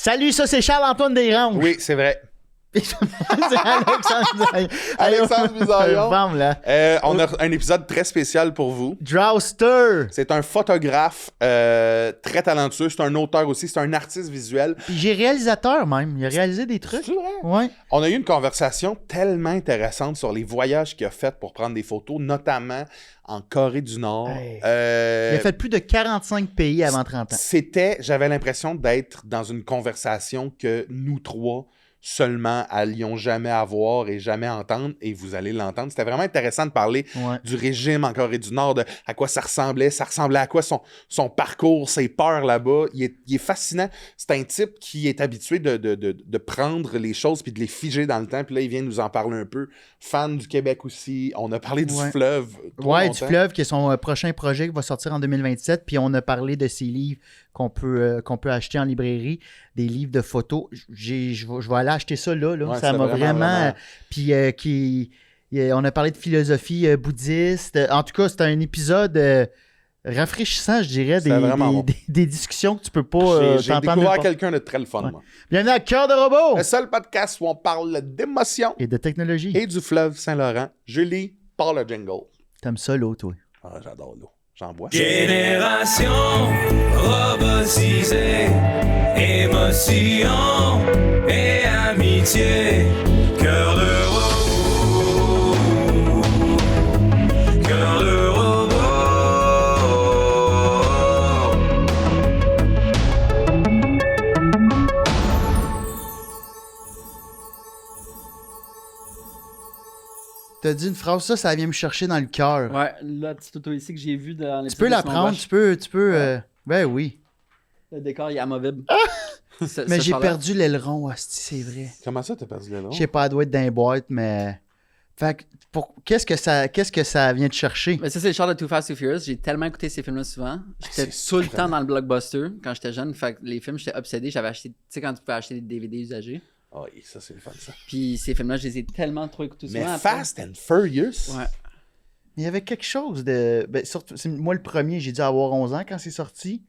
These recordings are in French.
Salut, ça c'est Charles-Antoine Desgranges. Oui, c'est vrai. C'est Alexandre Alexandre Bisaillon. Bam, là. On a un épisode très spécial pour vous. Drowster. C'est un photographe très talentueux. C'est un auteur aussi. C'est un artiste visuel. Puis j'ai réalisateur même. Il a réalisé des trucs. C'est vrai? Ouais. On a eu une conversation tellement intéressante sur les voyages qu'il a fait pour prendre des photos, notamment en Corée du Nord. Hey. Il a fait plus de 45 pays avant 30 ans. J'avais l'impression d'être dans une conversation que nous trois seulement allions jamais avoir et jamais entendre, et vous allez l'entendre. C'était vraiment intéressant de parler du régime en Corée du Nord, de à quoi ça ressemblait à quoi son parcours, ses peurs là-bas. Il est fascinant. C'est un type qui est habitué de prendre les choses puis de les figer dans le temps, puis là, il vient nous en parler un peu. Fan du Québec aussi. On a parlé du fleuve. Ouais, du fleuve, qui est son prochain projet qui va sortir en 2027, puis on a parlé de ses livres qu'on peut acheter en librairie, des livres de photos. Je vais aller acheter ça là. Ouais, ça m'a vraiment... Puis on a parlé de philosophie bouddhiste. En tout cas, c'était un épisode rafraîchissant, je dirais, des discussions que tu peux pas j'ai découvert quelqu'un de très le fun, moi. Bienvenue à Cœur de Robot! Le seul podcast où on parle d'émotion et de technologie. Et du fleuve Saint-Laurent. Julie, parle le jingle. T'aimes ça, l'eau, toi? Ah, j'adore l'eau. J'en bois. Génération robotisée, émotion et amitié, cœur de robot, cœur de robot. T'as dit une phrase, ça vient me chercher dans le cœur. Ouais, la petite auto ici que j'ai vue dans les. Tu peux la prendre, tu peux. Ouais. Ben oui. Le décor, il est amovible. Mais j'ai perdu l'aileron, hostie, c'est vrai. Comment ça, t'as perdu l'aileron? Je sais pas, elle doit être dans les boîtes, mais. Fait que, qu'est-ce que ça vient te chercher? Mais ça, c'est le char de Too Fast, Too Furious. J'ai tellement écouté ces films-là souvent. J'étais tout le temps dans le blockbuster quand j'étais jeune. Fait que les films, j'étais obsédé. J'avais acheté, tu sais, quand tu peux acheter des DVD usagés. Ah oui, ça, c'est le fun, ça. Puis ces films-là, je les ai tellement trop écoutés souvent. Mais Fast and Furious? Ouais. Il y avait quelque chose de. Ben, surtout, moi, le premier, j'ai dû avoir 11 ans quand c'est sorti.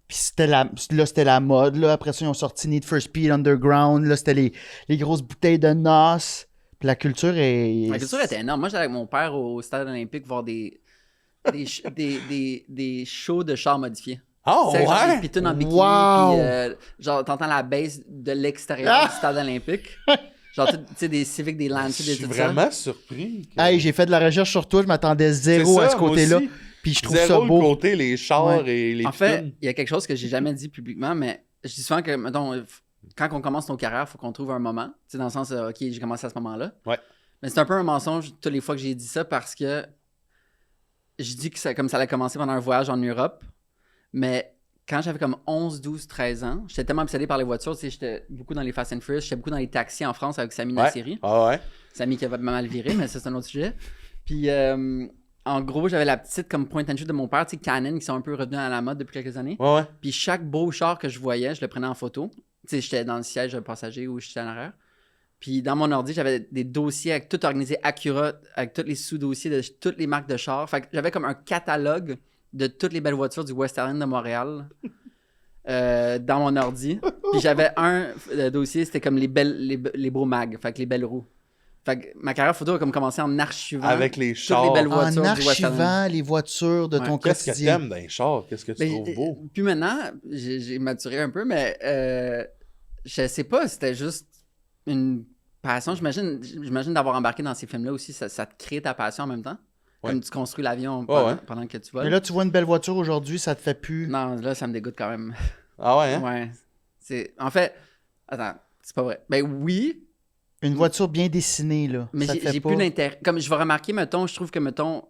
Puis c'était la mode. Là. Après ça, ils ont sorti Need for Speed Underground. Là, c'était les grosses bouteilles de noces. Puis la culture est. La culture était énorme. Moi, j'allais avec mon père au stade olympique voir des shows de chars modifiés. Oh, ouais! Puis tout en bikini. Wow. Puis genre, t'entends la baisse de l'extérieur du stade olympique. Genre, tu sais, des Civic, des Lancer, des tout ça. Je suis vraiment surpris. Hey, j'ai fait de la recherche sur toi. Je m'attendais zéro à ce côté-là. Puis je trouve ça beau. Le côté, les chars et les En fait, il y a quelque chose que j'ai jamais dit publiquement, mais je dis souvent que, mettons, quand on commence nos carrières, il faut qu'on trouve un moment. Tu sais, dans le sens, OK, j'ai commencé à ce moment-là. Ouais. Mais c'est un peu un mensonge toutes les fois que j'ai dit ça parce que je dis que ça, comme ça allait commencer pendant un voyage en Europe. Mais quand j'avais comme 11, 12, 13 ans, j'étais tellement obsédé par les voitures. Tu sais, j'étais beaucoup dans les Fast and Furious, j'étais beaucoup dans les taxis en France avec Samy Nasseri. Ah ouais. Samy qui avait mal viré, mais ça, c'est un autre sujet. Puis, en gros, j'avais la petite comme point and shoot de mon père, tu sais, Canon, qui sont un peu revenus à la mode depuis quelques années. Ouais. Puis chaque beau char que je voyais, je le prenais en photo. Tu sais, j'étais dans le siège passager ou j'étais en arrière. Puis dans mon ordi, j'avais des dossiers avec tout organisé Acura, avec tous les sous-dossiers de toutes les marques de chars. Fait que j'avais comme un catalogue de toutes les belles voitures du West Island de Montréal dans mon ordi. Puis j'avais un dossier, c'était comme les beaux mags, fait que les belles roues. Fait que ma carrière photo a comme commencé en archivant avec les chars. toutes les belles voitures en du West Island. archivant les voitures de ton Qu'est-ce que quotidien. t'aimes dans les chars? Qu'est-ce que tu trouves beau? Puis maintenant, j'ai maturé un peu, mais je sais pas, c'était juste une passion. J'imagine d'avoir embarqué dans ces films-là aussi, ça te crée ta passion en même temps. Comme tu construis l'avion pendant que tu voles. Mais là, tu vois une belle voiture aujourd'hui, ça te fait plus... Non, là, ça me dégoûte quand même. Ah ouais, hein? Ouais. En fait, attends, c'est pas vrai. Ben oui. Une voiture bien dessinée, là. Mais ça j'ai plus d'intérêt. Comme je vais remarquer, mettons, je trouve que, mettons...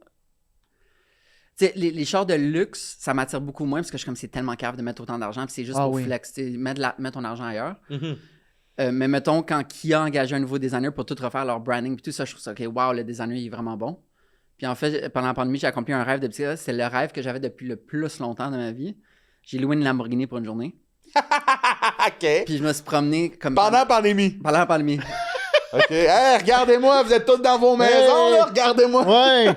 Tu sais, les chars de luxe, ça m'attire beaucoup moins parce que je suis comme, c'est tellement cave de mettre autant d'argent puis c'est juste pour flex. Mets ton argent ailleurs. Mm-hmm. Mais mettons, quand Kia a engagé un nouveau designer pour tout refaire leur branding puis tout ça, je trouve ça, OK, wow, le designer, il est vraiment bon. Puis en fait, pendant la pandémie, j'ai accompli un rêve de petit. C'est le rêve que j'avais depuis le plus longtemps de ma vie. J'ai loué une Lamborghini pour une journée. OK. Puis je me suis promené comme... Pendant la pandémie. Pendant la pandémie. OK. Hey, regardez-moi, vous êtes tous dans vos maisons, là, regardez-moi. Ouais.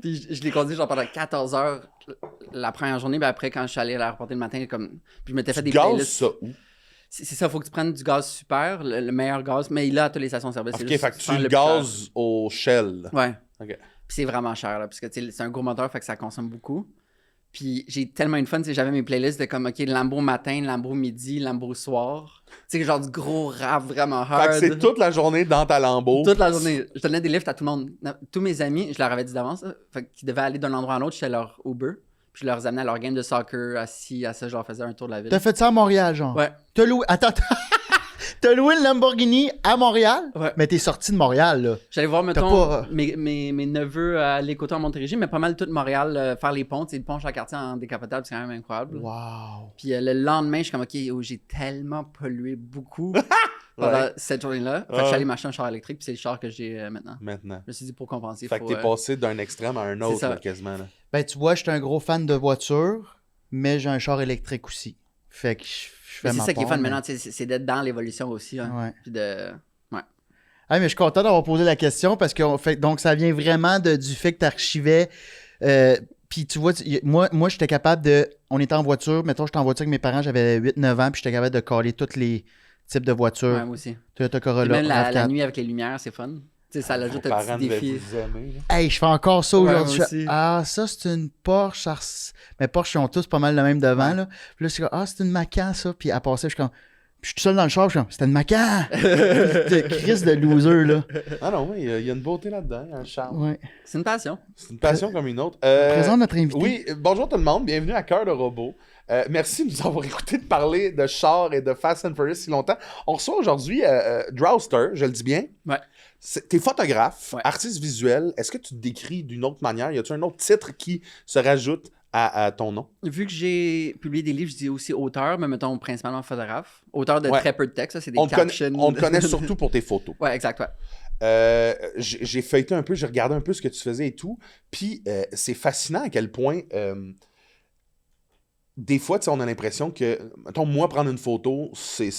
Puis je l'ai conduit genre pendant 14 heures la première journée. Puis après, quand je suis allé à l'aéroport le matin, comme... Puis je m'étais fait des Gaz playlists. ça où? C'est ça, il faut que tu prennes du gaz super, le meilleur gaz, mais il a à toutes les stations-service. Ok, fait que tu le gaz au Shell. Ouais. Ok. Puis c'est vraiment cher, là, parce que c'est un gros moteur, fait que ça consomme beaucoup. Puis j'ai tellement eu de fun, j'avais mes playlists de comme, OK, Lambo matin, Lambo midi, Lambo soir. Tu sais, genre du gros rap vraiment hard. Fait que c'est toute la journée dans ta Lambo. Toute la journée. Je donnais des lifts à tout le monde. Tous mes amis, je leur avais dit d'avance, fait qu'ils devaient aller d'un endroit à l'autre, j'étais leur Uber. Puis je leur amenais à leur game de soccer, assis à ça, je leur faisais un tour de la ville. T'as fait ça à Montréal, genre? Ouais. T'as loué... Attends. T'as loué le Lamborghini à Montréal? Ouais. Mais t'es sorti de Montréal, là. J'allais voir, mettons, pas- mes neveux à l'Écoto en Montérégie, mais pas mal tout Montréal, faire les ponts. Tu sais, le pont Jacques-Cartier en décapotable, c'est quand même incroyable. Wow. Puis le lendemain, je suis comme, OK, j'ai tellement pollué beaucoup pendant cette journée-là. Fait que je suis allé m'acheter un char électrique, puis c'est le char que j'ai maintenant. Maintenant. Je me suis dit, pour compenser, Fait que t'es passé d'un extrême à un autre, ça. là, quasiment. Là. Ben, tu vois, je suis un gros fan de voitures, mais j'ai un char électrique aussi. Fait que je fais Mais c'est ma ça qui est part, fun mais- maintenant, tu sais, c'est d'être dans l'évolution aussi. Hein. Ouais. Puis de... Ah, mais je suis content d'avoir posé la question parce que donc ça vient vraiment du fait que tu archivais. Puis tu vois, moi j'étais capable de. On était en voiture, mettons, j'étais en voiture avec mes parents, j'avais 8-9 ans, puis j'étais capable de caler tous les types de voitures. Ouais, moi aussi. Toyota Puis Corolla. même la RAV4. nuit avec les lumières, c'est fun. Tu sais, ça l'ajoute Vos un parents petit devaient défi. vous aimer. Là. Hey, je fais encore ça Ouais, aujourd'hui. moi Je fais, aussi. ah, ça, c'est une Porsche. Mais Porsche, ils ont tous pas mal le même devant. Là. Puis là, c'est comme, ah, c'est une Macan, ça. Puis à passer, je suis comme, je suis tout seul dans le char, je suis comme, c'était une Macan. C'était Chris de loser, là. Ah non, oui, il y a une beauté là-dedans, il y a un charme. Ouais. C'est une passion. C'est une passion comme une autre. Présente notre invité. Oui, bonjour tout le monde, bienvenue à Cœur de Robot. Merci de nous avoir écouté de parler de char et de Fast and Furious si longtemps. On reçoit aujourd'hui Drowster, je le dis bien. Ouais. T'es photographe, Ouais. artiste visuel. Est-ce que tu te décris d'une autre manière? Y a-t-il un autre titre qui se rajoute à ton nom? Vu que j'ai publié des livres, je dis aussi auteur, mais mettons principalement photographe. Auteur de Ouais. très peu de texte, ça, c'est des On te captions. connaît surtout pour tes photos. Ouais, exact, ouais. J'ai feuilleté un peu, j'ai regardé un peu ce que tu faisais et tout. Puis c'est fascinant à quel point des fois, tu sais, on a l'impression que, mettons, moi, prendre une photo, c'est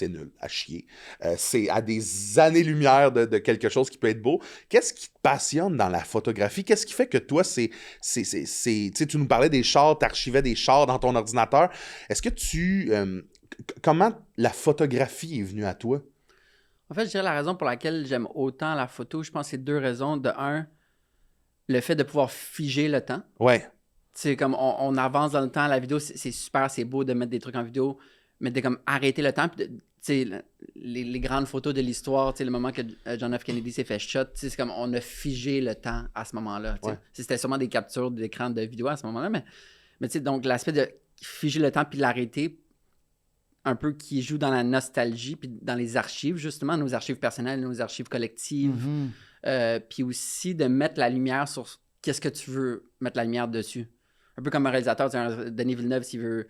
nul, à chier. C'est à des années-lumière de quelque chose qui peut être beau. Qu'est-ce qui te passionne dans la photographie? Qu'est-ce qui fait que toi, tu sais, tu nous parlais des chars, tu archivais des chars dans ton ordinateur. Est-ce que comment la photographie est venue à toi? En fait, je dirais la raison pour laquelle j'aime autant la photo, je pense que c'est deux raisons. De un, le fait de pouvoir figer le temps. Ouais. Tu sais, comme on avance dans le temps, la vidéo, c'est super, c'est beau de mettre des trucs en vidéo, mais de comme arrêter le temps, puis tu sais, les grandes photos de l'histoire, tu sais, le moment que John F. Kennedy s'est fait shot, tu sais, c'est comme on a figé le temps à ce moment-là. Tu sais. Ouais. C'était sûrement des captures d'écran de vidéo à ce moment-là, mais tu sais, donc l'aspect de figer le temps puis l'arrêter, un peu qui joue dans la nostalgie, puis dans les archives, justement, nos archives personnelles, nos archives collectives, Mhm. puis aussi de mettre la lumière sur qu'est-ce que tu veux mettre la lumière dessus. Un peu comme un réalisateur, Denis Villeneuve, s'il veut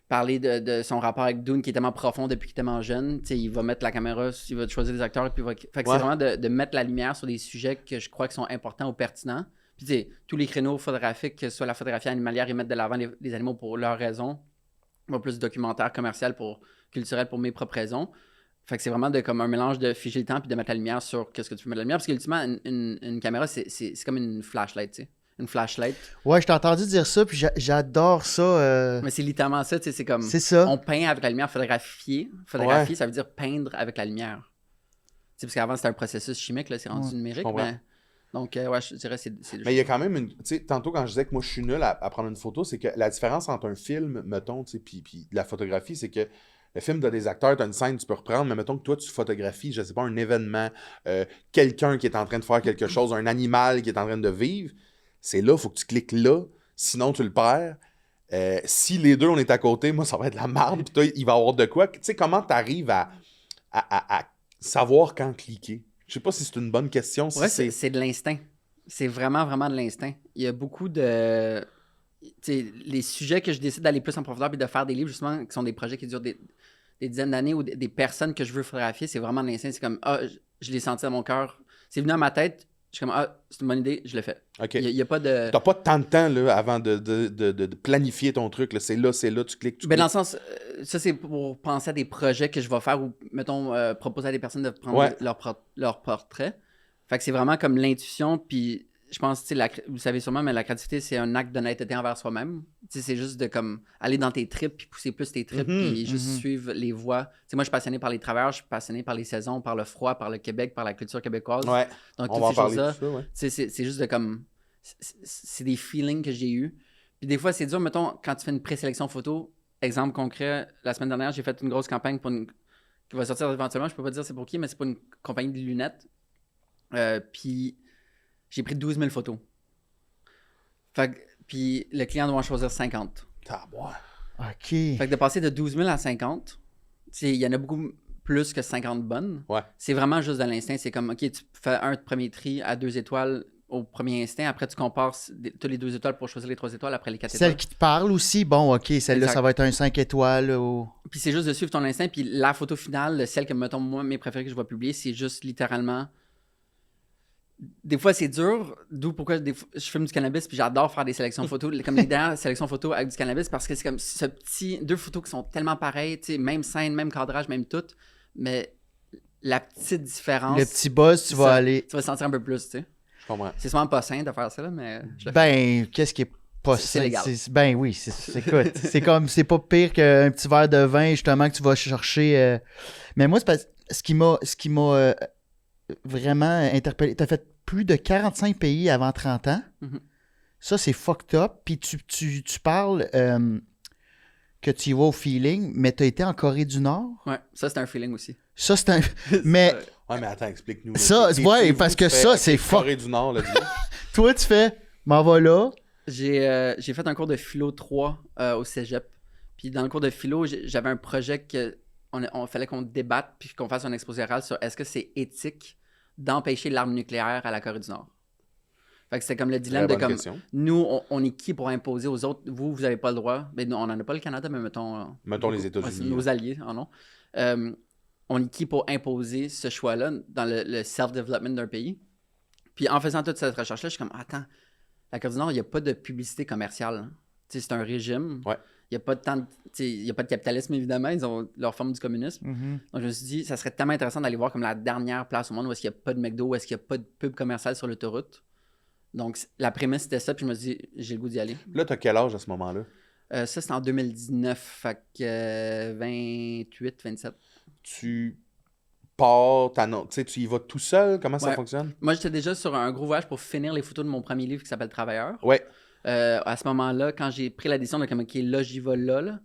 parler de son rapport avec Dune qui est tellement profond depuis qu'il est tellement jeune, il va mettre la caméra, il va choisir des acteurs, puis fait que c'est vraiment de mettre la lumière sur des sujets que je crois qui sont importants ou pertinents. Puis tous les créneaux photographiques, que ce soit la photographie animalière et mettre de l'avant les animaux pour leurs raisons, ou plus documentaire, commercial, culturel pour mes propres raisons. Fait que c'est vraiment comme un mélange de figer le temps puis de mettre la lumière sur qu'est-ce que tu veux mettre la lumière. Parce qu'ultimement, une caméra, c'est comme une flashlight, tu sais. Une flashlight. Ouais, je t'ai entendu dire ça, puis j'adore ça. Mais c'est littéralement ça, tu sais, c'est comme... C'est ça. On peint avec la lumière, photographier. Photographier, ça veut dire peindre avec la lumière. Tu sais, parce qu'avant, c'était un processus chimique, là, c'est rendu numérique, mais... Donc, ouais, je dirais c'est Mais il y a quand même une... Tu sais, tantôt, quand je disais que moi, je suis nul à prendre une photo, c'est que la différence entre un film, mettons, tu sais, puis de la photographie, c'est que le film, tu as des acteurs, tu as une scène, tu peux reprendre, mais mettons que toi, tu photographies, je sais pas, un événement, quelqu'un qui est en train de faire quelque chose, un animal qui est en train de vivre, c'est là, il faut que tu cliques là, sinon tu le perds. Si les deux, on est à côté, moi, ça va être la merde, puis toi, il va y avoir de quoi. Tu sais, comment tu arrives à savoir quand cliquer? Je sais pas si c'est une bonne question. Si ouais, c'est de l'instinct. C'est vraiment, vraiment de l'instinct. Il y a beaucoup de... Tu sais, les sujets que je décide d'aller plus en profondeur et de faire des livres, justement, qui sont des projets qui durent des dizaines d'années ou des personnes que je veux photographier, c'est vraiment de l'instinct. C'est comme, je l'ai senti dans mon cœur. C'est venu à ma tête. Je suis comme, c'est une bonne idée, je le fais. OK. Il n'y a pas de... T'as pas tant de temps là, avant de planifier ton truc. Là. C'est là, tu cliques, Ben, dans le sens, ça, c'est pour penser à des projets que je vais faire ou, mettons, proposer à des personnes de prendre leur portrait. Fait que c'est vraiment comme l'intuition, puis je pense, tu sais, vous savez sûrement, mais la créativité, c'est un acte d'honnêteté envers soi-même. Tu sais, c'est juste de comme aller dans tes tripes, puis pousser plus tes tripes, puis juste suivre les voies. Tu sais, moi, je suis passionné par les travailleurs, je suis passionné par les saisons, par le froid, par le Québec, par la culture québécoise. Ouais. Donc, On va en toutes ces parler de choses-là, tout ça, ouais. tu sais, c'est juste de comme... C'est des feelings que j'ai eus. Puis des fois, c'est dur, mettons, quand tu fais une présélection photo. Exemple concret, la semaine dernière, j'ai fait une grosse campagne pour qui va sortir éventuellement. Je peux pas dire c'est pour qui, mais c'est pour une compagnie de lunettes. Puis j'ai pris 12 000 photos. Puis le client doit en choisir 50. OK. Fait que de passer de 12 000 à 50, il y en a beaucoup plus que 50 bonnes. Ouais. C'est vraiment juste de l'instinct. C'est comme, OK, tu fais un premier tri à 2 étoiles au premier instinct. Après, tu compares tous les 2 étoiles pour choisir les 3 étoiles après les 4 étoiles. Celle qui te parle aussi, bon, OK, celle-là, Exact. ça va être un 5 étoiles. Ou... Puis c'est juste de suivre ton instinct. Puis la photo finale, celle que, mettons, moi, mes préférées que je vais publier, c'est juste littéralement... Des fois, c'est dur, d'où pourquoi je fume du cannabis, puis j'adore faire des sélections photos, comme les dernières sélections photos avec du cannabis, parce que c'est comme ce petit... 2 photos qui sont tellement pareilles, tu sais, même scène, même cadrage, même tout, mais la petite différence... Le petit buzz, tu vas aller... Tu vas sentir un peu plus, tu sais. Je comprends. C'est souvent pas sain de faire ça, là, mais... je le fais. Ben, qu'est-ce qui est pas C'est sain? légal. Ben oui, écoute, c'est comme, c'est pas pire qu'un petit verre de vin, justement, que tu vas chercher. Mais moi, c'est parce ce qui m'a vraiment interpellé. T'as fait plus de 45 pays avant 30 ans. Mhm. Ça, c'est fucked up. Puis tu parles que tu y vas au feeling, mais t'as été en Corée du Nord. Ouais, ça, c'est un feeling aussi. Ça, c'est un... Mais Ouais, mais attends, explique-nous. là. Ça, T'es ouais, chez vous, parce tu que fais, ça, OK, c'est fuck. Corée du Nord, là, dis-moi. toi, tu fais, m'en va là. J'ai fait un cours de philo 3 au cégep. Puis dans le cours de philo, j'avais un projet que on fallait qu'on débatte puis qu'on fasse un exposé oral sur est-ce que c'est éthique d'empêcher l'arme nucléaire à la Corée du Nord. Fait que c'était comme le dilemme Très de bonne comme question. nous, on est qui pour imposer aux autres? Vous n'avez pas le droit. Mais on n'en a pas le Canada, mais mettons... Mettons les États-Unis. nos alliés en ont. On est qui pour imposer ce choix-là dans le self-development d'un pays? Puis en faisant toute cette recherche-là, je suis comme, attends, la Corée du Nord, il n'y a pas de publicité commerciale. Hein. Tu sais, c'est un régime. Ouais. Il n'y a pas de temps, il y a pas de capitalisme, évidemment. Ils ont leur forme du communisme. Donc, je me suis dit, ça serait tellement intéressant d'aller voir comme la dernière place au monde où est-ce qu'il n'y a pas de McDo, où est-ce qu'il n'y a pas de pub commerciale sur l'autoroute. Donc, la prémisse, c'était ça. Puis je me suis dit, j'ai le goût d'y aller. Là, t'as quel âge à ce moment-là? Ça, c'était en 2019. Fait que 28, 27. Tu pars, tu sais, tu y vas tout seul? Comment ça Ouais. fonctionne? Moi, j'étais déjà sur un gros voyage pour finir les photos de mon premier livre qui s'appelle Travailleur. Ouais. À ce moment-là, quand j'ai pris la décision de comme, OK, là, j'y vais là,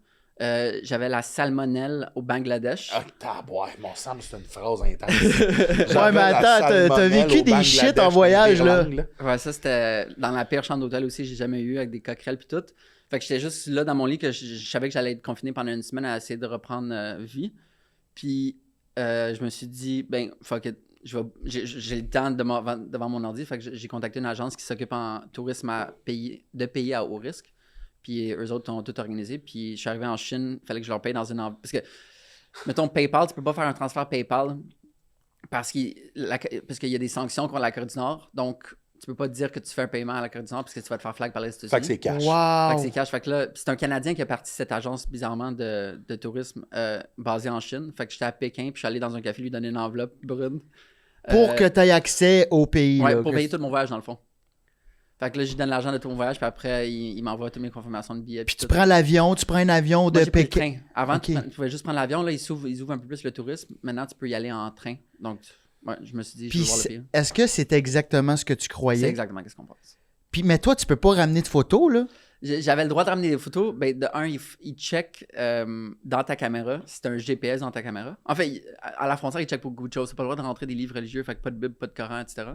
j'avais la salmonelle au Bangladesh. Ah, taboire, mon sang, c'est une phrase intense. Ouais, mais attends, t'as vécu des shit en voyage, là. Ouais, ça, c'était dans la pire chambre d'hôtel aussi, j'ai jamais eu, avec des coquerelles puis tout. Fait que j'étais juste là dans mon lit, que je savais que j'allais être confiné pendant une semaine à essayer de reprendre vie. Puis je me suis dit, ben, fuck it, j'ai le temps devant mon ordi. Fait que j'ai contacté une agence qui s'occupe en tourisme de pays à haut risque. Puis eux autres ont tout organisé. Puis je suis arrivé en Chine, il fallait que je leur paye dans une... Parce que, mettons, PayPal, tu peux pas faire un transfert PayPal parce qu'il y a des sanctions contre la Corée du Nord. Donc, tu peux pas dire que tu fais un paiement à la Corée du Nord parce que tu vas te faire flag par les États-Unis. Fait que c'est cash. Fait que Wow! c'est cash. Fait que là, c'est un Canadien qui a parti cette agence, bizarrement, de tourisme basée en Chine. Fait que j'étais à Pékin, puis je suis allé dans un café lui donner une enveloppe brune. Pour que tu aies accès au pays. Ouais, là, pour que- payer tout mon voyage, dans le fond. Fait que là, je lui donne l'argent de tout mon voyage, puis après, il m'envoie toutes mes confirmations de billets. Puis tu tout. prends l'avion, tu prends un avion de Moi, j'ai pris le Pékin. train. Avant, Ok. tu pouvais juste prendre l'avion. Là, ils ouvrent un peu plus le tourisme. Maintenant, tu peux y aller en train. Donc, ouais, je me suis dit, je Puis veux voir le pays. est-ce que c'est exactement ce que tu C'est croyais? exactement ce qu'on pense. Puis, mais toi, tu peux pas ramener de photos, là? J'avais le droit de ramener des photos. Ben, de un, il check dans ta caméra. Si tu as un GPS dans ta caméra. En fait, à la frontière, il check pour beaucoup de choses. Tu n'as pas le droit de rentrer des livres religieux, fait que pas de Bible, pas de Coran, etc.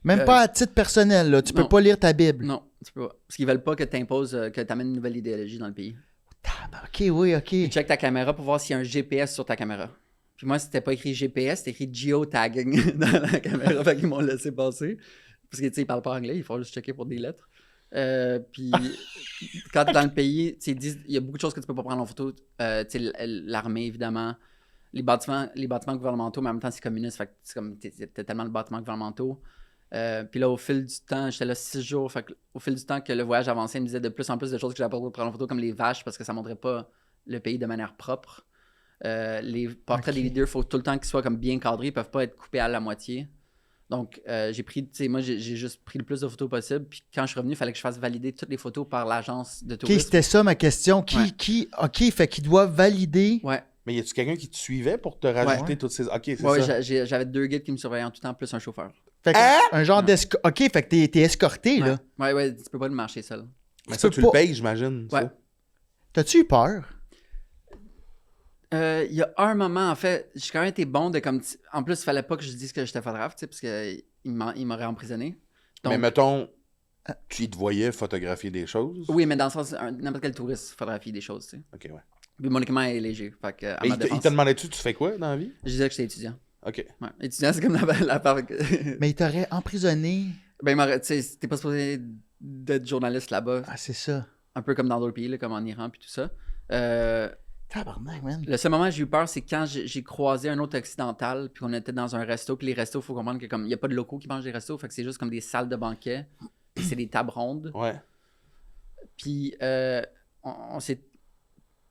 Même pas à titre personnel, là. Tu peux non. pas lire ta Bible. Non, tu peux pas. Parce qu'ils veulent pas que tu imposes, que tu amènes une nouvelle idéologie dans le pays. OK, oui, OK. Ils check ta caméra pour voir s'il y a un GPS sur ta caméra. Puis moi, c'était pas écrit GPS, c'était écrit geotagging dans la caméra. Fait qu'ils m'ont laissé passer. Parce que, tu sais, ils parlent pas anglais, il faut juste checker pour des lettres. Puis, quand t'es dans le pays, tu sais, ils disent, il y a beaucoup de choses que tu peux pas prendre en photo. Tu sais, l'armée, évidemment. Les bâtiments gouvernementaux, mais en même temps, c'est communiste. Fait que c'est comme, t'as tellement de bâtiments gouvernementaux. Puis là, au fil du temps, j'étais là 6 jours. Fait que, au fil du temps que le voyage avançait, il me disait de plus en plus de choses que j'avais pas le droit de prendre en photo, comme les vaches, parce que ça montrait pas le pays de manière propre. Les portraits des leaders, il faut tout le temps qu'ils soient comme bien cadrés, ils peuvent pas être coupés à la moitié. Donc, j'ai pris, tu sais, moi, j'ai juste pris le plus de photos possible. Puis quand je suis revenu, il fallait que je fasse valider toutes les photos par l'agence de OK, tourisme. c'était ça ma question. OK, fait qu'il doit valider. Ouais. Mais y a-tu quelqu'un qui te suivait pour te rajouter toutes ces... OK, c'est Ouais, ça. j'avais 2 guides qui me surveillaient en tout temps, plus un chauffeur. Fait que, un genre d'escorte. OK, fait que t'es escorté, là. Ouais, tu peux pas le marcher seul. Mais ça, tu le payes, j'imagine. Ouais. Ça. T'as-tu eu peur? Il y a un moment, en fait, j'ai quand même été bon de comme... En plus, il fallait pas que je dise que j'étais photographe, tu sais, parce qu'il m'aurait emprisonné. Donc, Mais mettons, tu te voyais photographier des choses. oui, mais dans le sens, n'importe quel touriste photographie des choses, tu sais. OK, ouais. Puis mon équipement est léger, fait que, à Mais ma il défense, te demandait-tu, tu fais quoi dans la vie? je disais que j'étais étudiant. OK. Ouais. Étudiant, c'est comme la part... Mais il t'aurait emprisonné. Ben, tu sais, t'es pas supposé d'être journaliste là-bas. Ah, c'est ça. Un peu comme dans d'autres pays, là, comme en Iran, puis tout ça. Tabarnak, man. Le seul moment où j'ai eu peur, c'est quand j'ai croisé un autre occidental, puis on était dans un resto, puis les restos, il faut comprendre que comme il n'y a pas de locaux qui mangent des restos, fait que c'est juste comme des salles de banquet, puis c'est des tables rondes. Ouais. Puis on s'est...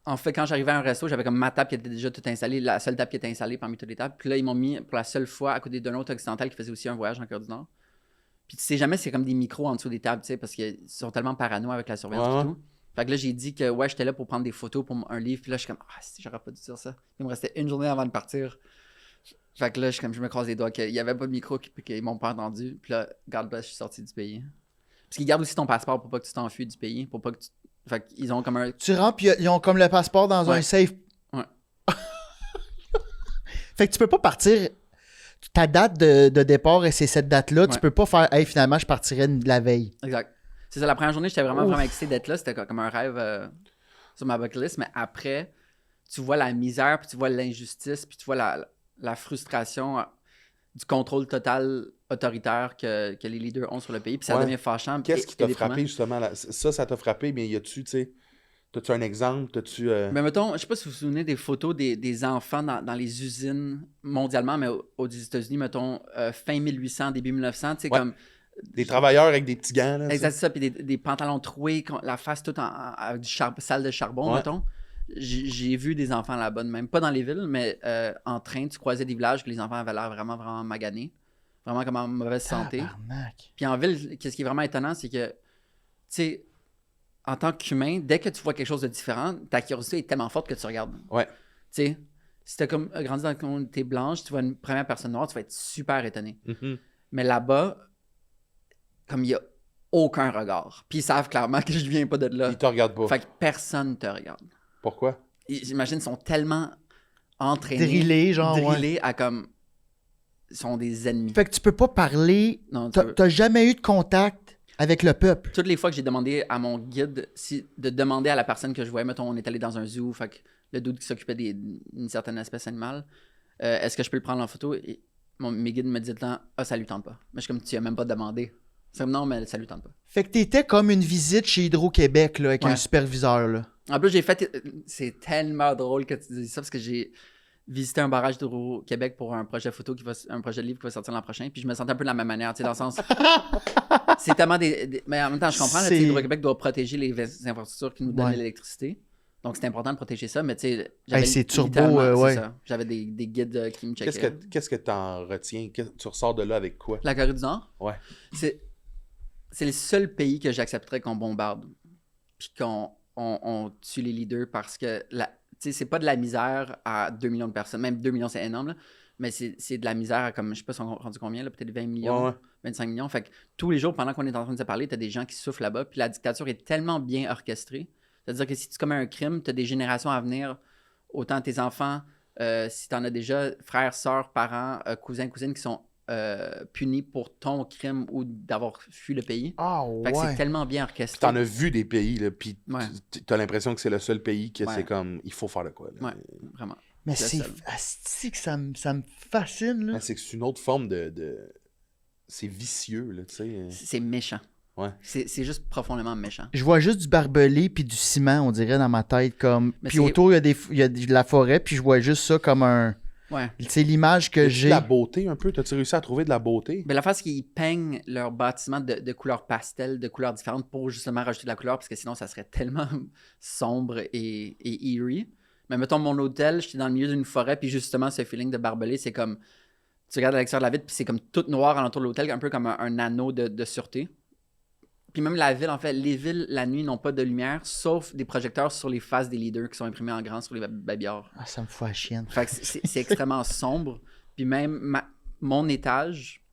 En fait, quand j'arrivais à un resto, j'avais comme ma table qui était déjà toute installée, la seule table qui était installée parmi toutes les tables. Puis là, ils m'ont mis pour la seule fois à côté d'un autre occidental qui faisait aussi un voyage en Corée du Nord. Puis tu sais jamais, c'est comme des micros en dessous des tables, tu sais, parce qu'ils sont tellement parano avec la surveillance et tout. Fait que là, j'ai dit que ouais, j'étais là pour prendre des photos pour un livre. Puis là, je suis comme, si j'aurais pas dû dire ça. Il me restait une journée avant de partir. Fait que là, je me croise les doigts qu'il y avait pas de micro, puis qu'ils m'ont pas entendu. Puis là, God bless, je suis sorti du pays. Parce qu'ils gardent aussi ton passeport pour pas que tu t'enfuis du pays, pour pas que tu... Fait qu'ils ont comme un... Tu rentres, puis ils ont comme le passeport dans un safe. Ouais. Fait que tu peux pas partir... Ta date de départ, et c'est cette date-là. Tu peux pas faire, hey, finalement, je partirais la veille. Exact. C'est ça, la première journée, j'étais vraiment excité d'être là. C'était comme un rêve sur ma bucket list. Mais après, tu vois la misère, puis tu vois l'injustice, puis tu vois la frustration du contrôle total autoritaire que les leaders ont sur le pays. Puis ça devient fâchant. Qu'est-ce qui t'a frappé, justement? Ça t'a frappé, mais y a-tu, tu sais... T'as-tu un exemple? T'as-tu... Mais mettons, je sais pas si vous vous souvenez des photos des enfants dans les usines mondialement, mais aux États-Unis, mettons, fin 1800, début 1900, tu sais, comme... Des travailleurs avec des petits gants, là. Exact, ça, puis des pantalons troués, la face toute avec du salle de charbon, mettons. J'ai vu des enfants là-bas, même pas dans les villes, mais en train, tu croisais des villages que les enfants avaient l'air vraiment, vraiment maganés, vraiment comme en mauvaise santé. Tabarnak. Puis en ville, ce qui est vraiment étonnant, c'est que, tu sais, en tant qu'humain, dès que tu vois quelque chose de différent, ta curiosité est tellement forte que tu regardes. Ouais. Tu sais, si t'as comme grandi dans une communauté blanche, tu vois une première personne noire, tu vas être super étonné. Mm-hmm. Mais là-bas, comme il n'y a aucun regard, puis ils savent clairement que je viens pas de là. Ils te regardent pas. Fait que personne te regarde. Pourquoi? J'imagine qu'ils sont tellement entraînés, drillés à comme... Ils sont des ennemis. Fait que tu peux pas parler... Non, T'as jamais eu de contact avec le peuple. Toutes les fois que j'ai demandé à mon guide de demander à la personne que je voyais, mettons, on est allé dans un zoo, fait que le dude qui s'occupait d'une certaine espèce animale, est-ce que je peux le prendre en photo? Et mes guides me disaient tout le temps, ça lui tente pas. Mais je suis comme, tu as même pas demandé. C'est comme, non, mais ça lui tente pas. Fait que t'étais comme une visite chez Hydro-Québec, là, avec un superviseur, là. En plus, j'ai fait... C'est tellement drôle que tu dis ça, parce que j'ai visité un barrage d'Hydro-Québec pour un projet photo, un projet de livre qui va sortir l'an prochain, puis je me sentais un peu de la même manière, tu sais, dans le sens... c'est tellement mais en même temps, je comprends, là, Hydro-Québec doit protéger les infrastructures qui nous donnent l'électricité. Donc, c'est important de protéger ça, mais tu sais... c'est turbo, c'est ça. J'avais des guides qui me checkaient. Qu'est-ce que t'en retiens? Tu ressors de là avec quoi? La Corée du Nord? Ouais. C'est le seul pays que j'accepterais qu'on bombarde, puis qu'on tue les leaders, parce que... c'est pas de la misère à 2 millions de personnes. Même 2 millions, c'est énorme, là. Mais c'est de la misère à comme, je sais pas si on rendu combien, là, peut-être 20 millions, 25 millions. Fait que tous les jours, pendant qu'on est en train de se parler, t'as des gens qui souffrent là-bas. Puis la dictature est tellement bien orchestrée. C'est-à-dire que si tu commets un crime, t'as des générations à venir, autant tes enfants, si t'en as déjà, frères, sœurs, parents, cousins, cousines qui sont punis pour ton crime ou d'avoir fui le pays. Fait que c'est tellement bien orchestré. T'en as vu des pays, là, puis t'as l'impression que c'est le seul pays que c'est comme, il faut faire de quoi. Là. Ouais, vraiment. Mais c'est que ça me fascine, là. C'est que c'est une autre forme de... C'est vicieux, là, tu sais. C'est méchant. Ouais. C'est juste profondément méchant. Je vois juste du barbelé puis du ciment, on dirait, dans ma tête. Comme... Puis autour, il y a de la forêt, puis je vois juste ça comme un... Ouais. C'est l'image que j'ai. De la beauté un peu? T'as-tu réussi à trouver de la beauté? Ben, la face, c'est qu'ils peignent leurs bâtiments de couleurs pastel, de couleurs différentes pour justement rajouter de la couleur, parce que sinon, ça serait tellement sombre et eerie. Mais mettons, mon hôtel, j'étais dans le milieu d'une forêt, puis justement, ce feeling de barbelé, c'est comme... Tu regardes à l'extérieur de la ville, puis c'est comme tout noir alentour de l'hôtel, un peu comme un anneau de sûreté. Puis même la ville, en fait, les villes, la nuit, n'ont pas de lumière, sauf des projecteurs sur les faces des leaders qui sont imprimés en grand sur les babillards. Ah, ça me fout à chienne. Fait que c'est extrêmement sombre. Puis même mon étage,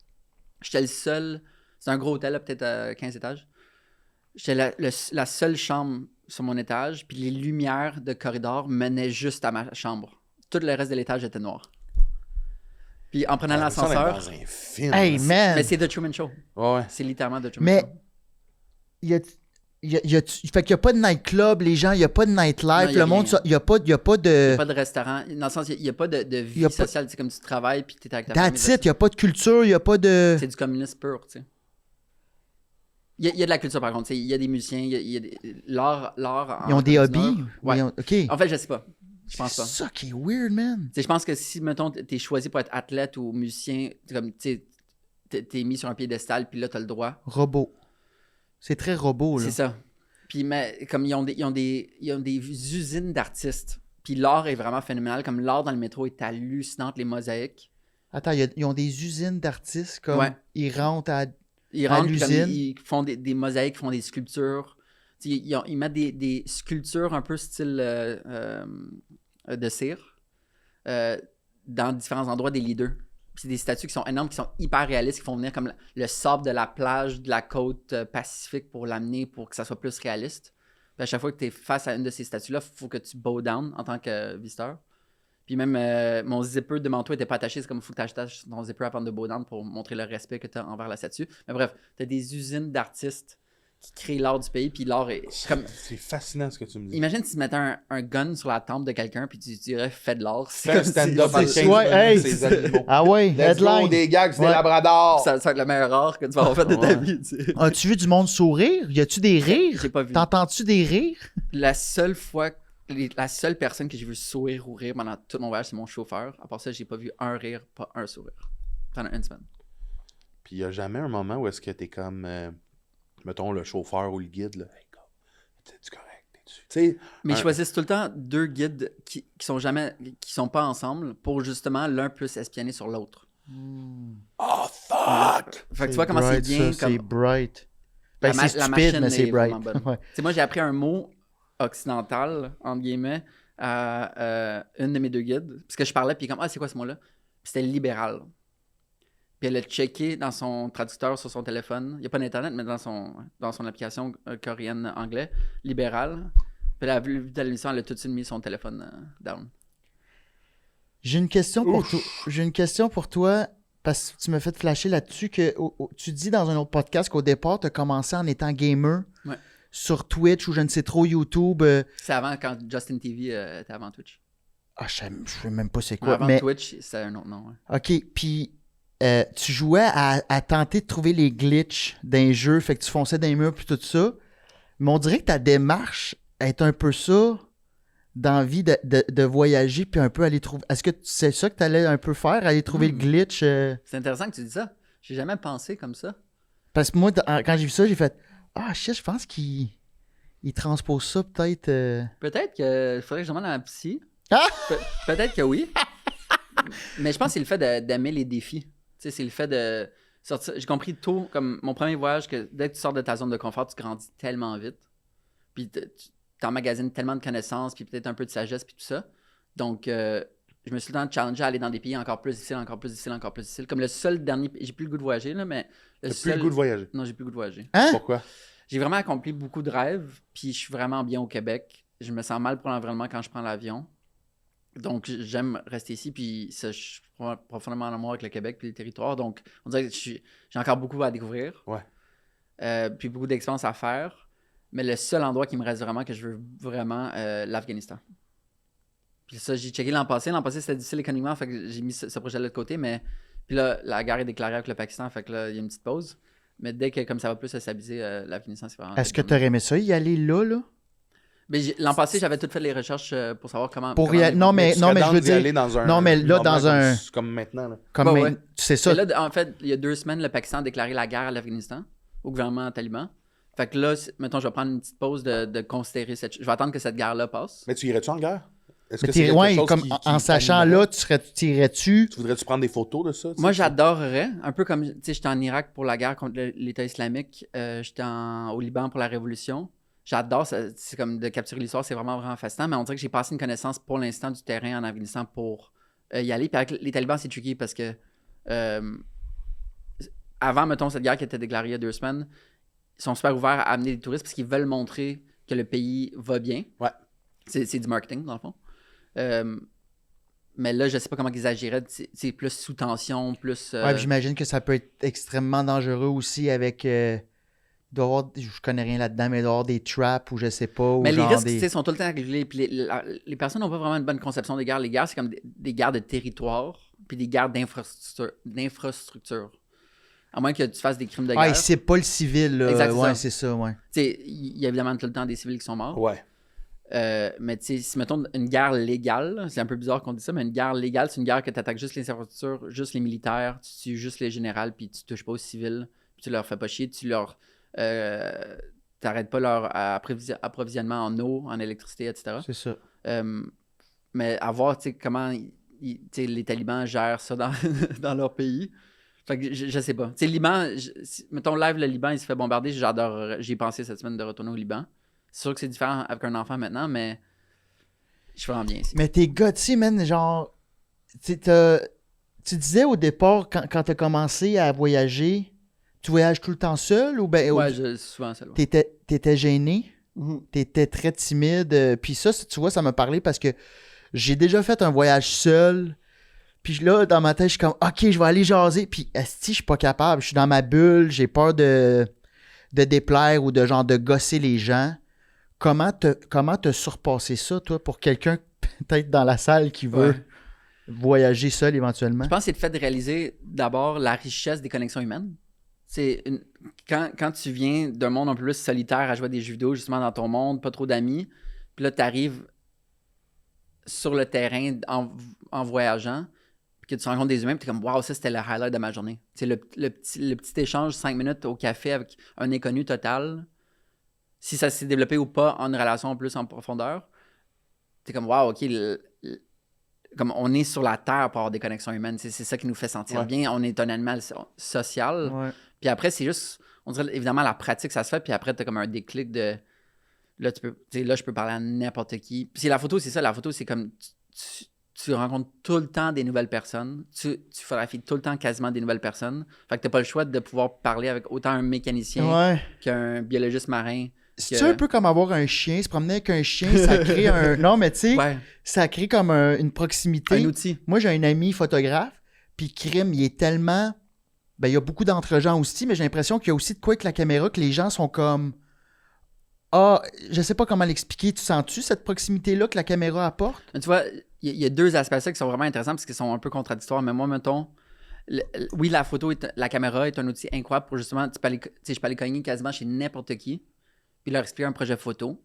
j'étais le seul... C'est un gros hôtel, là, peut-être 15 étages. J'étais la seule chambre sur mon étage, puis les lumières de corridor menaient juste à ma chambre. Tout le reste de l'étage était noir. Puis en prenant l'ascenseur... Dans un film. Hey, man! Mais c'est The Truman Show. Ouais. C'est littéralement The Truman Mais Show. fait qu'il n'y a pas de nightclub, les gens, il n'y a pas de nightlife, Non, y a le monde, rien. il n'y a pas de... Il n'y a pas de restaurant. Dans le sens, il n'y a pas de vie Y a pas- sociale. C'est comme tu travailles puis tu es avec ta famille. That's it, il n'y a pas de culture, il n'y a pas de... C'est du communisme pur, tu sais. Il y a de la culture, par contre. Il y a des musiciens, il y a l'art... Ils ont des hobbies? Ouais. OK. En fait, je sais pas. Je pense C'est pas. ça qui est weird, man. Tu sais, je pense que si, mettons, t'es choisi pour être athlète ou musicien, comme, tu sais, t'es mis sur un piédestal, puis là, t'as le droit. Robot. C'est très robot, là. C'est ça. Puis, mais, comme ils ont des usines d'artistes. Puis l'art est vraiment phénoménal. Comme l'art dans le métro est hallucinant, les mosaïques. Attends, ils ont des usines d'artistes, comme Ouais. ils rentrent à... Ils À rentrent, puis comme l'usine. ils font des mosaïques, ils font des sculptures. Tu sais, ils mettent des sculptures un peu style de cire dans différents endroits des leaders. Puis c'est des statues qui sont énormes, qui sont hyper réalistes, qui font venir comme le sable de la plage, de la côte pacifique pour l'amener, pour que ça soit plus réaliste. Puis à chaque fois que tu es face à une de ces statues-là, il faut que tu bow down en tant que visiteur. Puis même mon zipper de manteau n'était pas attaché, c'est comme il faut que tu attaches ton zipper avant de bow down pour montrer le respect que tu as envers la statue. Mais bref, tu as des usines d'artistes qui créent l'art du pays, puis l'art est comme... C'est fascinant ce que tu me dis. Imagine si tu mettais un gun sur la tempe de quelqu'un, puis tu dirais « fais de l'art ». C'est Fais un comme stand-up en 15 c'est- minutes, ouais, hey, ces c'est- animaux. Ah ouais, Let's go, headline. des gags, c'est Ouais. des labradors. ça va être le meilleur art que tu vas avoir fait de ta Ouais. vie, tu sais. As-tu vu du monde sourire? Y a-tu des rires? J'ai pas vu. T'entends-tu des rires? La seule personne que j'ai vu sourire ou rire pendant tout mon voyage, c'est mon chauffeur. À part ça, j'ai pas vu un rire, pas un sourire. Pendant une semaine. Puis il n'y a jamais un moment où est-ce que t'es comme, mettons, le chauffeur ou le guide, là. Hey, gars, t'es-tu correct? Tu sais, Mais ils choisissent tout le temps deux guides qui sont pas ensemble pour justement l'un puisse espionner sur l'autre. oh fuck! Fait que tu vois comment c'est bright, bien ça, comme c'est bright. Ben, La c'est la stupide, machine mais c'est est bright. vraiment bonne. Ouais. Tu sais, moi, j'ai appris un mot occidental, entre guillemets, à une de mes deux guides. Parce que je parlais, puis comme, ah, c'est quoi ce mot-là? Puis c'était libéral. Puis elle a checké dans son traducteur sur son téléphone. Il n'y a pas d'Internet, mais dans son application coréenne anglais, libéral. Puis elle a vu de l'émission, elle a tout de suite mis son téléphone down. J'ai une question pour toi, parce que tu m'as fait flasher là-dessus que tu dis dans un autre podcast qu'au départ, tu as commencé en étant gamer Ouais. sur Twitch ou je ne sais trop, YouTube. C'est avant, quand Justin TV était avant Twitch. Je sais même pas c'est quoi. Avant mais, Twitch, c'était un autre nom. Ouais. OK, puis tu jouais à tenter de trouver les glitches d'un jeu, fait que tu fonçais dans les murs puis tout ça. Mais on dirait que ta démarche est un peu ça, d'envie de voyager puis un peu aller trouver... Est-ce que c'est ça que tu allais un peu faire, aller trouver le glitch? C'est intéressant que tu dis ça. J'ai jamais pensé comme ça. Parce que moi, quand j'ai vu ça, j'ai fait « Ah, shit, je pense qu'il transpose ça peut-être... Peut-être que faudrait que je demande à ma psy. Ah! Peut-être que oui. Mais je pense que c'est le fait d'aimer les défis. Tu sais, c'est le fait de sortir. J'ai compris tôt, comme mon premier voyage, que dès que tu sors de ta zone de confort, tu grandis tellement vite. Puis tu emmagasines tellement de connaissances, puis peut-être un peu de sagesse, puis tout ça. Donc, je me suis tout le temps challengé à aller dans des pays encore plus difficiles, encore plus difficiles, encore plus difficiles. Comme le seul dernier... J'ai plus le goût de voyager, là, mais... T'as plus le goût de voyager. Non, j'ai plus le goût de voyager. Hein? Pourquoi? J'ai vraiment accompli beaucoup de rêves, puis je suis vraiment bien au Québec. Je me sens mal pour l'environnement quand je prends l'avion. Donc, j'aime rester ici, puis ça, je suis profondément en amour avec le Québec puis le territoire. Donc, on dirait que j'ai encore beaucoup à découvrir. Ouais. Puis beaucoup d'expériences à faire. Mais le seul endroit qui me reste vraiment, que je veux vraiment, l'Afghanistan. Puis ça, j'ai checké l'an passé. L'an passé, c'était difficile économiquement, fait que j'ai mis ce projet-là de côté. Mais puis là, la guerre est déclarée avec le Pakistan, fait que là, il y a une petite pause. Mais dès que comme ça va plus se stabiliser, l'Afghanistan, c'est vraiment... Est-ce que tu aurais aimé ça, y aller là? Mais l'an passé, j'avais tout fait les recherches pour savoir comment... Pour comment y aller- non, mais Tu serais je down veux d'y aller dire... dans un non, mais là, moment dans un... comme maintenant, là. Comme Ouais, ouais. c'est ça. Mais là, en fait, il y a 2 semaines, le Pakistan a déclaré la guerre à l'Afghanistan, au gouvernement taliban. Fait que là, mettons, je vais prendre une petite pause de considérer cette... Je vais attendre que cette guerre-là passe. Mais tu irais-tu en guerre? Est-ce que Mais c'est quelque ouais, chose comme qui en sachant t'animerait? là, t'irais-tu? Tu voudrais-tu prendre des photos de ça? tu Moi, sais? j'adorerais, un peu comme, tu sais, j'étais en Irak pour la guerre contre l'État islamique, j'étais au Liban pour la révolution. J'adore, c'est comme de capturer l'histoire, c'est vraiment, vraiment fascinant, mais on dirait que j'ai pas assez une connaissance pour l'instant du terrain en Afghanistan pour y aller. Puis avec les talibans, c'est tricky parce que avant, mettons, cette guerre qui était déclarée il y a 2 semaines, ils sont super ouverts à amener des touristes parce qu'ils veulent montrer que le pays va bien. Ouais. C'est du marketing, dans le fond. Mais là, je sais pas comment ils agiraient. C'est plus sous tension, plus... Ouais, puis j'imagine que ça peut être extrêmement dangereux aussi avec. Il doit y avoir, je connais rien là-dedans, mais il doit y avoir des traps ou je sais pas. Mais ou les genre risques, des... tu sais, sont tout le temps réglés. Puis les personnes n'ont pas vraiment une bonne conception des guerres. Les guerres, c'est comme des guerres de territoire, puis des guerres d'infrastructure. À moins que tu fasses des crimes de guerre. Ah, c'est pas le civil, là. Exact, c'est ouais, ça. c'est ça, ouais. Tu sais, il y a évidemment tout le temps des civils qui sont morts. Ouais. Mais tu sais, si mettons une guerre légale, c'est un peu bizarre qu'on dise ça, mais une guerre légale, c'est une guerre que tu attaques juste les infrastructures, juste les militaires, tu tues juste les généraux, puis tu touches pas aux civils, puis tu leur fais pas chier, tu leur. T'arrêtes pas leur approvisionnement en eau, en électricité, etc. C'est ça. Mais à voir, tu sais, comment tu sais, les talibans gèrent ça dans, dans leur pays. Fait que je sais pas. Tu sais, Liban, mettons live, le Liban, il se fait bombarder, j'adore. J'y ai pensé cette semaine de retourner au Liban. C'est sûr que c'est différent avec un enfant maintenant, mais je suis vraiment bien ici. Mais t'es gâté, man, genre. Tu disais au départ, quand t'as commencé à voyager, tu voyages tout le temps seul ou ben. Ouais, souvent seul. Ouais. T'étais gêné? Mhm. T'étais très timide. Puis ça, tu vois, ça m'a parlé parce que j'ai déjà fait un voyage seul. Puis là, dans ma tête, je suis comme, OK, je vais aller jaser. Puis, esti, je suis pas capable. Je suis dans ma bulle. J'ai peur de déplaire ou de genre de gosser les gens. Comment te surpasser ça, toi, pour quelqu'un peut-être dans la salle qui veut voyager seul éventuellement? Je pense que c'est le fait de réaliser d'abord la richesse des connexions humaines. Quand tu viens d'un monde un peu plus solitaire à jouer à des jeux vidéo, justement dans ton monde, pas trop d'amis, puis là, tu arrives sur le terrain en voyageant, puis que tu rencontres des humains, puis tu es comme, waouh, ça c'était le highlight de ma journée. Le petit échange 5 minutes au café avec un inconnu total, si ça s'est développé ou pas en une relation plus en profondeur, tu es comme, waouh, OK, comme on est sur la Terre pour avoir des connexions humaines. C'est ça qui nous fait sentir bien. On est un animal social. Ouais. Puis après, c'est juste, on dirait évidemment la pratique, ça se fait. Puis après, tu as comme un déclic de. Là, je peux parler à n'importe qui. Puis la photo, c'est ça. La photo, c'est comme tu rencontres tout le temps des nouvelles personnes. Tu photographies tout le temps quasiment des nouvelles personnes. Fait que tu n'as pas le choix de pouvoir parler avec autant un mécanicien qu'un biologiste marin. C'est un peu comme avoir un chien, se promener avec un chien, ça crée un... Non, mais tu sais, ça crée comme une proximité. Un outil. Moi, j'ai un ami photographe, puis crime, il est tellement... Ben, il y a beaucoup d'entre-gens aussi, mais j'ai l'impression qu'il y a aussi de quoi avec la caméra, que les gens sont comme... Ah, je sais pas comment l'expliquer. Tu sens-tu cette proximité-là que la caméra apporte? Tu vois, il y a 2 aspects à ça qui sont vraiment intéressants parce qu'ils sont un peu contradictoires. Mais moi, mettons... Oui, la caméra est un outil incroyable pour justement... je peux aller cogner quasiment chez n'importe qui, puis leur expliquer un projet photo.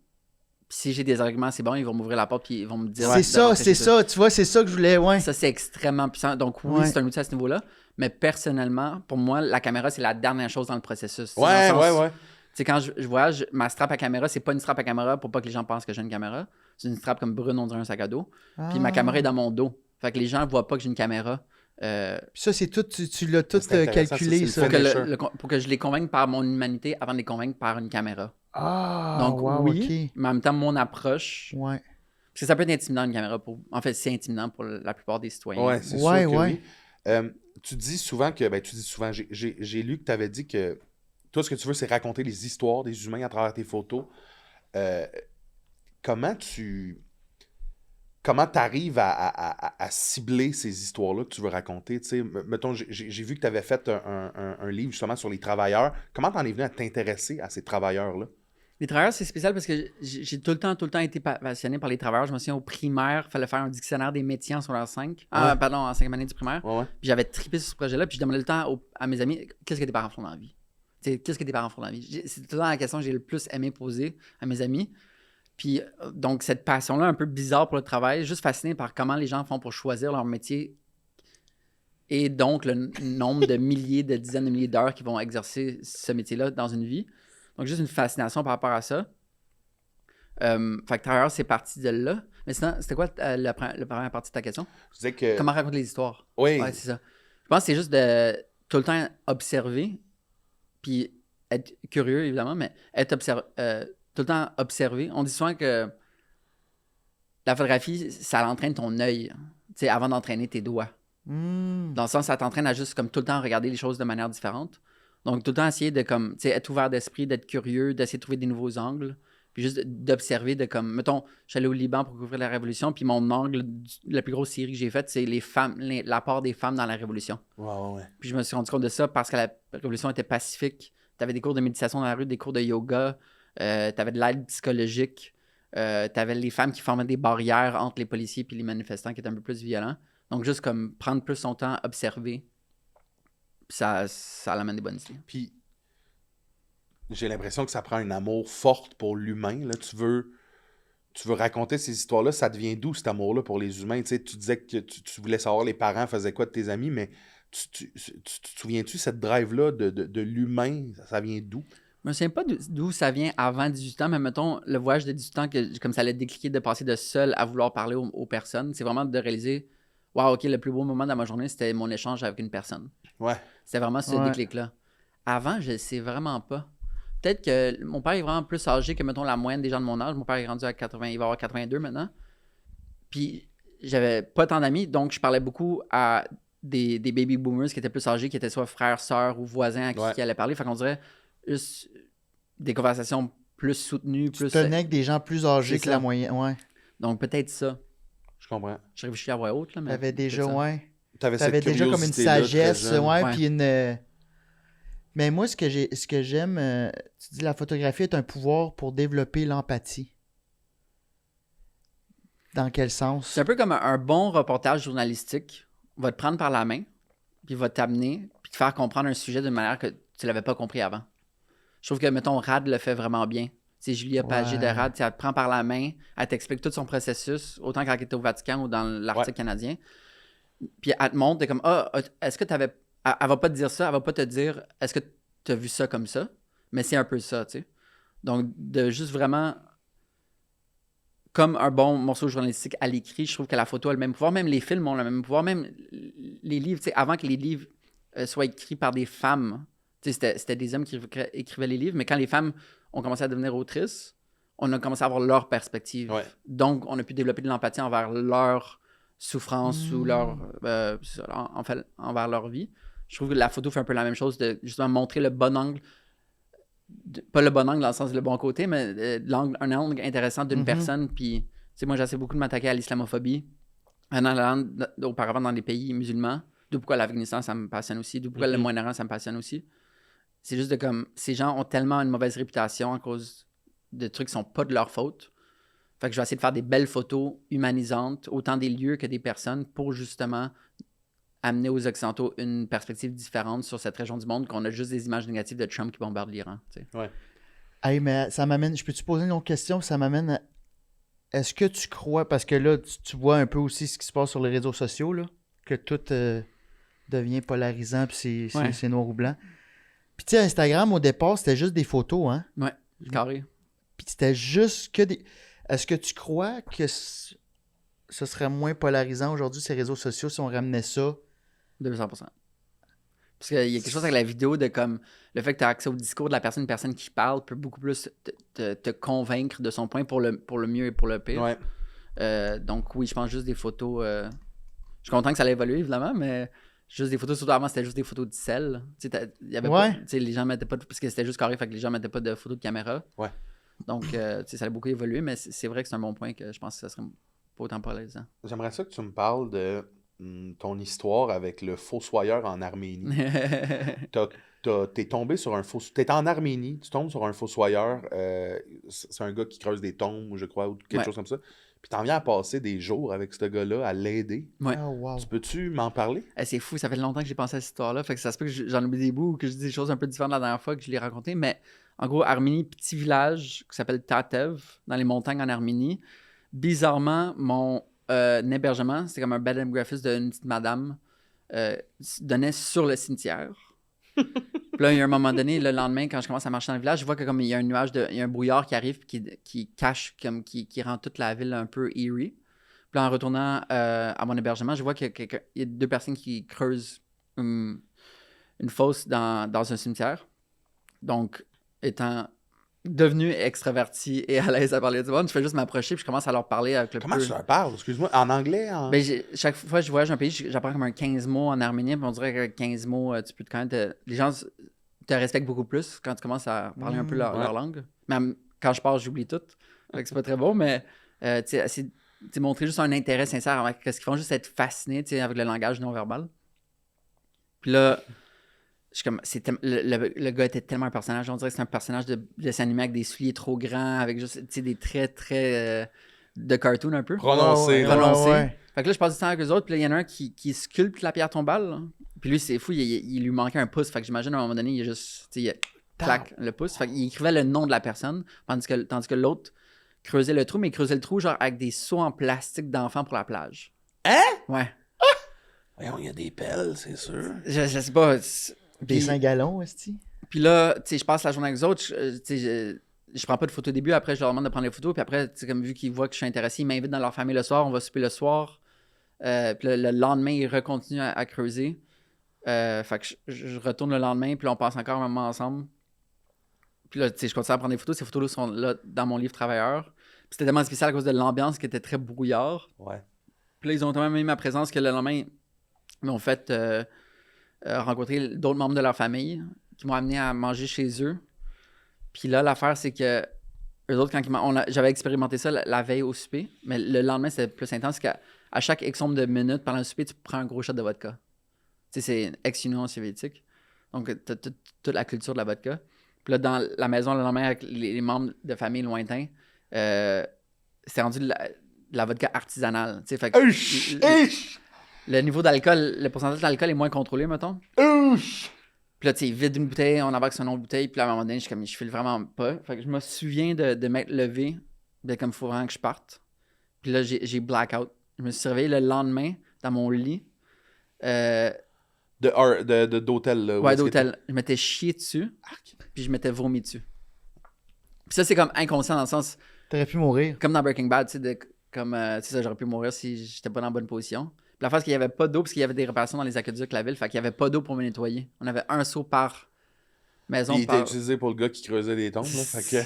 Puis si j'ai des arguments, c'est bon, ils vont m'ouvrir la porte puis ils vont me dire... C'est ça, tu vois, c'est ça que je voulais, Ça, c'est extrêmement puissant. Donc oui, c'est un outil à ce niveau-là. Mais personnellement, pour moi, la caméra, c'est la dernière chose dans le processus. Ouais. Tu sais, quand je voyage, ma strap à caméra, c'est pas une strap à caméra pour pas que les gens pensent que j'ai une caméra. C'est une strap comme brune, on dirait un sac à dos. Puis ma caméra est dans mon dos. Fait que les gens voient pas que j'ai une caméra. Puis ça, c'est tout, tu l'as tout calculé, ça. Pour que je les convainque par mon humanité avant de les convaincre par une caméra. Ah, donc oui, okay. Mais en même temps, mon approche... Ouais. Parce que ça peut être intimidant, une caméra. En fait, c'est intimidant pour la plupart des citoyens. Ouais, c'est sûr que oui. Tu dis souvent que... Ben, j'ai lu que tu avais dit que toi, ce que tu veux, c'est raconter les histoires des humains à travers tes photos. Comment tu arrives à cibler ces histoires-là que tu veux raconter? T'sais, mettons, j'ai vu que tu avais fait un livre justement sur les travailleurs. Comment t'en es venu à t'intéresser à ces travailleurs-là? Les travailleurs, c'est spécial parce que j'ai tout le temps été passionné par les travailleurs. Je me souviens au primaire, il fallait faire un dictionnaire des métiers en secondaire 5. En 5e année du primaire. Ouais. Puis j'avais trippé sur ce projet-là. Puis je demandais le temps à mes amis, qu'est-ce que tes parents font dans la vie? Qu'est-ce que tes parents font dans la vie? C'est tout le temps la question que j'ai le plus aimé poser à mes amis. Puis donc cette passion-là un peu bizarre pour le travail, juste fasciné par comment les gens font pour choisir leur métier et donc le nombre de milliers, de dizaines de milliers d'heures qu'ils vont exercer ce métier-là dans une vie. Donc juste une fascination par rapport à ça. Fait que travailleur, c'est parti de là. Mais sinon, c'était quoi la première partie de ta question? Je disais que... Comment raconter les histoires? Oui. Ouais, c'est ça. Je pense que c'est juste de tout le temps observer, puis être curieux, évidemment, mais être tout le temps observé. On dit souvent que la photographie, ça entraîne ton œil, tu sais, avant d'entraîner tes doigts. Hmm. Dans le sens, ça t'entraîne à juste comme tout le temps regarder les choses de manière différente. Donc, tout le temps essayer de comme, tu sais, être ouvert d'esprit, d'être curieux, d'essayer de trouver des nouveaux angles. Puis juste d'observer, de comme, mettons, je suis allé au Liban pour couvrir la Révolution, puis mon angle, la plus grosse série que j'ai faite, c'est les femmes, l'apport des femmes dans la Révolution. Ouais. Puis je me suis rendu compte de ça parce que la Révolution était pacifique. Tu avais des cours de méditation dans la rue, des cours de yoga, tu avais de l'aide psychologique, tu avais les femmes qui formaient des barrières entre les policiers et les manifestants qui étaient un peu plus violents. Donc juste comme prendre plus son temps, observer, puis ça amène des bonnes idées. Puis, j'ai l'impression que ça prend un amour fort pour l'humain. Là. Tu veux raconter ces histoires-là, ça devient d'où cet amour-là pour les humains? Tu sais, tu disais que tu voulais savoir les parents faisaient quoi de tes amis, mais tu te souviens-tu, cette drive-là de l'humain, ça vient d'où? Je me souviens pas d'où ça vient avant 18 ans, mais mettons, le voyage de 18 ans, comme ça allait décliquer de passer de seul à vouloir parler aux personnes, c'est vraiment de réaliser, wow, OK, le plus beau moment de ma journée, c'était mon échange avec une personne. Ouais. C'était vraiment ce déclic-là. Avant, je ne sais vraiment pas. Peut-être que mon père est vraiment plus âgé que, mettons, la moyenne des gens de mon âge. Mon père est rendu à 80, il va avoir 82 maintenant. Puis, j'avais pas tant d'amis, donc je parlais beaucoup à des baby boomers qui étaient plus âgés, qui étaient soit frères, sœurs ou voisins à qui allaient parler. Fait qu'on dirait juste des conversations plus soutenues. Tu tenais avec des gens plus âgés que la moyenne. Ouais. Donc, peut-être ça. Je comprends. Je réfléchis à voix haute, là, mais... T'avais déjà, T'avais déjà comme une sagesse, puis une... Mais moi, ce que j'aime, tu dis la photographie est un pouvoir pour développer l'empathie. Dans quel sens? C'est un peu comme un bon reportage journalistique. On va te prendre par la main, puis va t'amener, puis te faire comprendre un sujet d'une manière que tu l'avais pas compris avant. Je trouve que, mettons, Rad le fait vraiment bien. C'est Julia Pagé de Rad, elle te prend par la main, elle t'explique tout son processus, autant quand elle était au Vatican ou dans l'Arctique canadien. Puis elle te montre, t'es comme, est-ce que t'avais... Elle va pas te dire ça, elle va pas te dire, est-ce que tu as vu ça comme ça? Mais c'est un peu ça, tu sais. Donc, de juste vraiment, comme un bon morceau journalistique à l'écrit, je trouve que la photo a le même pouvoir. Même les films ont le même pouvoir. Même les livres, tu sais, avant que les livres soient écrits par des femmes, tu sais, c'était des hommes qui écrivaient les livres, mais quand les femmes ont commencé à devenir autrices, on a commencé à avoir leur perspective. Ouais. Donc, on a pu développer de l'empathie envers leur souffrance ou leur, en fait, envers leur vie. Je trouve que la photo fait un peu la même chose, de justement montrer le bon angle, pas le bon angle dans le sens de le bon côté, mais un angle intéressant d'une personne. Puis, tu sais, moi, j'essaie beaucoup de m'attaquer à l'islamophobie. Auparavant, dans les pays musulmans, d'où pourquoi l'Afghanistan, ça me passionne aussi, d'où pourquoi le Moyen-Orient, ça me passionne aussi. C'est juste de comme, ces gens ont tellement une mauvaise réputation à cause de trucs qui sont pas de leur faute. Fait que je vais essayer de faire des belles photos humanisantes, autant des lieux que des personnes, pour justement amener aux Occidentaux une perspective différente sur cette région du monde, qu'on a juste des images négatives de Trump qui bombarde l'Iran. Tu sais. Ouais. Hey, mais ça m'amène... Je peux-tu poser une autre question? Ça m'amène à... Est-ce que tu crois... Parce que là, tu vois un peu aussi ce qui se passe sur les réseaux sociaux, là, que tout devient polarisant, puis c'est noir ou blanc. Puis tu sais, Instagram, au départ, c'était juste des photos, hein? Ouais, carré. Puis c'était juste que des... Est-ce que tu crois que ce serait moins polarisant aujourd'hui, ces réseaux sociaux, si on ramenait ça? 200%. Parce qu'il y a quelque chose avec la vidéo de comme le fait que tu as accès au discours de la personne, une personne qui parle peut beaucoup plus te convaincre de son point pour le mieux et pour le pire. Ouais. Donc oui, je pense juste des photos. Je suis content que ça ait évolué, évidemment, mais juste des photos, surtout avant, c'était juste des photos de sel. Tu sais, y avait pas, tu sais, les gens mettaient pas, parce que c'était juste carré, fait que les gens mettaient pas de photos de caméra. Ouais. Donc, tu sais, ça a beaucoup évolué, mais c'est vrai que c'est un bon point que je pense que ça serait pas autant polarisant. J'aimerais ça que tu me parles de ton histoire avec le fossoyeur en Arménie. T'es tombé sur un fossoyeur. T'es en Arménie, tu tombes sur un fossoyeur. C'est un gars qui creuse des tombes, je crois, ou quelque chose comme ça. Puis t'en viens à passer des jours avec ce gars-là, à l'aider. Ouais. Oh, wow. Tu peux-tu m'en parler? C'est fou, ça fait longtemps que j'ai pensé à cette histoire-là. Fait que ça se peut que j'en oublie des bouts ou que je dis des choses un peu différentes la dernière fois que je l'ai raconté. Mais en gros, Arménie, petit village qui s'appelle Tatev, dans les montagnes en Arménie. Bizarrement, mon hébergement, c'était comme un bed and breakfast d'une petite madame, donnait sur le cimetière. Puis là, il y a un moment donné, le lendemain, quand je commence à marcher dans le village, je vois que comme il y a un nuage, il y a un brouillard qui arrive qui cache, qui rend toute la ville un peu eerie. Puis là, en retournant à mon hébergement, je vois qu'il y a 2 personnes qui creusent une fosse dans un cimetière. Donc, étant devenu extraverti et à l'aise à parler du monde, je fais juste m'approcher puis je commence à leur parler avec le Comment peu... tu leur parles? Excuse-moi, en anglais? Ben, chaque fois que je voyage dans un pays, j'apprends comme un 15 mots en arménien, puis on dirait que 15 mots, tu peux quand même les gens te respectent beaucoup plus quand tu commences à parler un peu leur langue. Même quand je parle, j'oublie tout. Fait que c'est pas très beau, mais tu sais, montrer juste un intérêt sincère avec ce qu'ils font, juste être fasciné avec le langage non-verbal. Puis là, je suis comme, le gars était tellement un personnage. On dirait que c'est un personnage de dessin animé avec des souliers trop grands, avec juste des traits très de cartoon un peu. Prononcé. Ouais. Fait que là, je passe du temps avec eux autres, puis là, il y en a un qui sculpte la pierre tombale. Là. Puis lui, c'est fou, il lui manquait un pouce. Fait que j'imagine à un moment donné, il a juste, il claque le pouce. Fait qu'il écrivait le nom de la personne, tandis que l'autre creusait le trou, mais il creusait le trou genre avec des seaux en plastique d'enfants pour la plage. Hein? Ouais. Voyons, il y a des pelles, c'est sûr. Je sais pas. Des 5 gallons, esti. Puis là, tu sais, je passe la journée avec les autres, je prends pas de photos au début, après je leur demande de prendre les photos, puis après, tu sais, comme vu qu'ils voient que je suis intéressé, ils m'invitent dans leur famille le soir, on va souper le soir. Puis le lendemain, ils recontinuent à creuser. Fait que je retourne le lendemain, puis là, on passe encore un moment ensemble. Puis là, tu sais, je continue à prendre des photos. Ces photos-là sont là dans mon livre Travailleur. Puis c'était tellement spécial à cause de l'ambiance qui était très brouillard. Ouais. Puis là, ils ont tellement aimé ma présence que le lendemain, ils m'ont fait rencontrer d'autres membres de leur famille qui m'ont amené à manger chez eux. Puis là, l'affaire, c'est que eux autres, j'avais expérimenté ça la veille au souper, mais le lendemain, c'était plus intense qu'à chaque X nombre de minutes pendant le souper, tu prends un gros shot de vodka. Tu sais, c'est ex-Union soviétique. Donc, t'as toute la culture de la vodka. Puis là, dans la maison, le lendemain, avec les membres de famille lointains, c'est rendu de la vodka artisanale. Tu sais, fait que le niveau d'alcool, le pourcentage d'alcool est moins contrôlé, mettons. Puis là, tu sais, il vide une bouteille, on embarque sur une autre bouteille, puis là, à un moment donné, je file vraiment pas. Fait que je me souviens de m'être levé, bien comme il faut vraiment que je parte. Puis là, j'ai blackout. Je me suis réveillé le lendemain dans mon lit. D'hôtel, là. Ouais, d'hôtel. Je m'étais chié dessus, puis je m'étais vomi dessus. Puis ça, c'est comme inconscient dans le sens... T'aurais pu mourir. Comme dans Breaking Bad, tu sais, ça, j'aurais pu mourir si j'étais pas dans la bonne position. Puis la fois, c'est qu'il n'y avait pas d'eau, parce qu'il y avait des réparations dans les aqueducs de la ville, fait qu'il n'y avait pas d'eau pour me nettoyer. On avait un seau par maison. Il était utilisé pour le gars qui creusait des tombes, là. Fait que...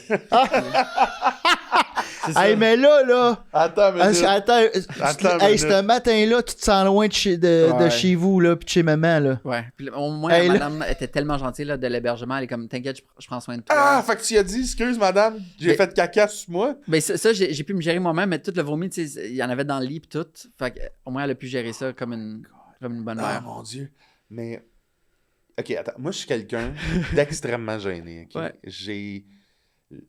Hey, mais là... Attends, mais hey, ce matin-là, tu te sens loin de chez vous, là, puis de chez maman, là. Ouais. Puis au moins, Hey, la madame était tellement gentille là, de l'hébergement. Elle est comme, t'inquiète, je prends soin de toi. Ah, fait que tu as dit, excuse, madame, j'ai fait caca sur moi. Ben ça j'ai pu me gérer moi-même, mais tout le vomi, tu sais, il y en avait dans le lit, puis tout. Fait que, au moins, elle a pu gérer ça comme une bonne Ah, mère. mon Dieu. Mais, OK, attends. Moi, je suis quelqu'un d'extrêmement gêné. Okay? Ouais.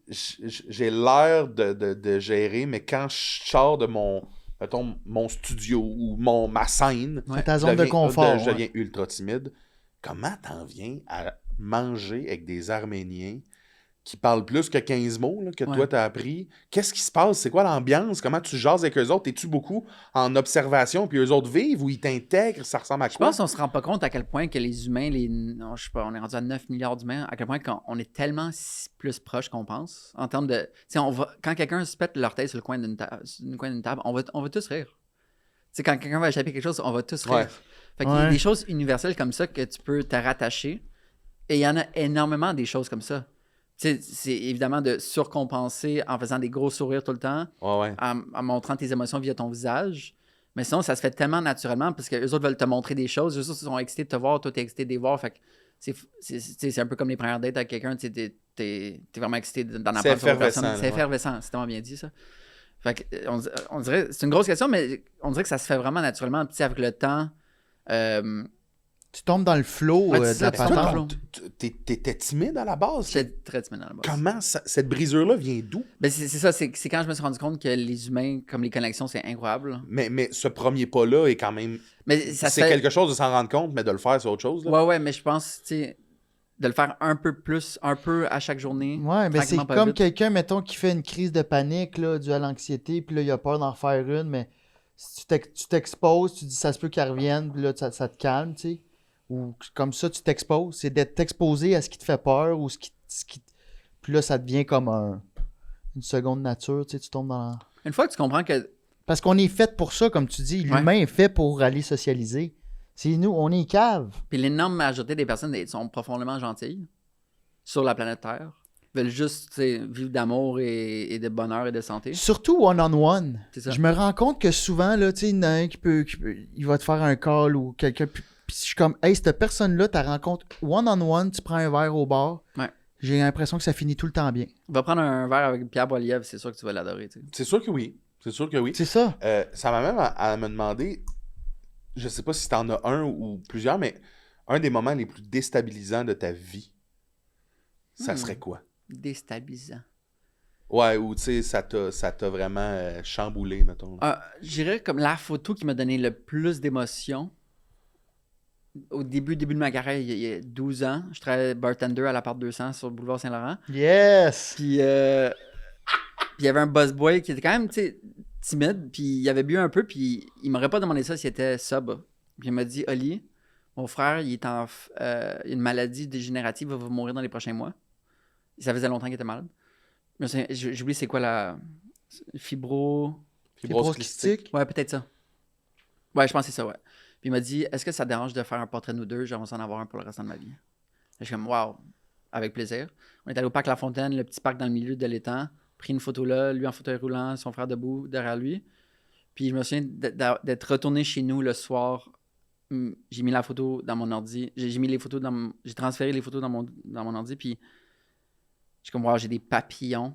J'ai l'air de gérer, mais quand je sors de mon studio ou ma scène, C'est ta zone de confort. je deviens ultra timide. Comment t'en viens à manger avec des Arméniens qui parlent plus que 15 mots là, que toi t'as appris? Qu'est-ce qui se passe? C'est quoi l'ambiance? Comment tu jases avec eux autres? Es-tu beaucoup en observation puis eux autres vivent ou ils t'intègrent? Ça ressemble à quoi? Je pense qu'on se rend pas compte à quel point que les humains, je sais pas, on est rendu à 9 milliards d'humains, à quel point on est tellement plus proches qu'on pense. En termes de. Quand quelqu'un se pète l'orteil sur le coin d'une table, on va tous rire. T'sais, quand quelqu'un va échapper quelque chose, on va tous rire. Ouais. Fait qu'il y a des choses universelles comme ça que tu peux te rattacher. Et il y en a énormément des choses comme ça. C'est évidemment de surcompenser en faisant des gros sourires tout le temps, Ouais. en montrant tes émotions via ton visage. Mais sinon, ça se fait tellement naturellement parce que les autres veulent te montrer des choses. Eux autres sont excités de te voir, toi, t'es excité de les voir. Fait que c'est un peu comme les premières dates avec quelqu'un. T'es vraiment excité d'en apprendre sur la personne. C'est effervescent, c'est tellement bien dit, ça. Fait que, on dirait, c'est une grosse question, mais on dirait que ça se fait vraiment naturellement. Puis avec le temps... Tu tombes dans le flow de la patente. T'étais timide à la base? J'étais très timide à la base. Comment cette brisure-là vient d'où? Ben c'est ça, c'est quand je me suis rendu compte que les humains, comme les connexions, c'est incroyable. Mais ce premier pas-là est quand même... Mais ça c'est quelque chose de s'en rendre compte, mais de le faire, c'est autre chose. Là. Ouais, mais je pense, tu sais, de le faire un peu plus, un peu à chaque journée. Ouais, mais c'est tranquillement, pas comme vite. quelqu'un, mettons, qui fait une crise de panique là, due à l'anxiété, puis là, il a peur d'en faire une, mais si tu t'exposes, tu dis ça se peut qu'elle revienne, puis là, ça te calme, tu sais. Ou comme ça, tu t'exposes. C'est d'être exposé à ce qui te fait peur ou Puis là, ça devient comme une seconde nature, tu sais, tu tombes dans... Une fois que tu comprends que... Parce qu'on est fait pour ça, comme tu dis. L'humain est fait pour aller socialiser. C'est nous, on est cave. Puis l'énorme majorité des personnes sont profondément gentilles sur la planète Terre. Veulent juste vivre d'amour et de bonheur et de santé. Surtout one-on-one. C'est ça. Je me rends compte que souvent, là, tu sais, il y en a un il va te faire un call ou quelqu'un. Puis je suis comme, hey, cette personne-là, tu la rencontres one-on-one, tu prends un verre au bar. Ouais. J'ai l'impression que ça finit tout le temps bien. Va prendre un verre avec Pierre Poilievre, c'est sûr que tu vas l'adorer. Tu sais. C'est sûr que oui. C'est sûr que oui. C'est ça. Ça m'amène à me demander, je sais pas si t'en as un ou plusieurs, mais un des moments les plus déstabilisants de ta vie, ça serait quoi? Déstabilisant. Ouais, ou tu sais, ça t'a vraiment chamboulé, mettons. Je dirais comme la photo qui m'a donné le plus d'émotion. Au début de ma carrière, il y a 12 ans, je travaillais bartender à l'appart 200 sur le boulevard Saint-Laurent. Yes! Puis il y avait un busboy qui était quand même timide, puis il avait bu un peu, puis il m'aurait pas demandé ça s'il était sobre. Puis il m'a dit, Oli, mon frère, il est il a une maladie dégénérative, il va mourir dans les prochains mois. Ça faisait longtemps qu'il était malade. J'oublie c'est quoi la Fibrose kystique. Ouais, peut-être ça. Ouais, je pense que c'est ça, ouais. Puis il m'a dit, est-ce que ça te dérange de faire un portrait de nous deux? J'aimerais en avoir un pour le restant de ma vie. Je suis comme, waouh, avec plaisir. On est allé au parc La Fontaine, le petit parc dans le milieu de l'étang, pris une photo là, lui en fauteuil roulant, son frère debout derrière lui. Puis je me souviens d'être retourné chez nous le soir. J'ai mis la photo dans mon ordi. J'ai transféré les photos dans mon ordi. Puis je suis comme, wow, j'ai des papillons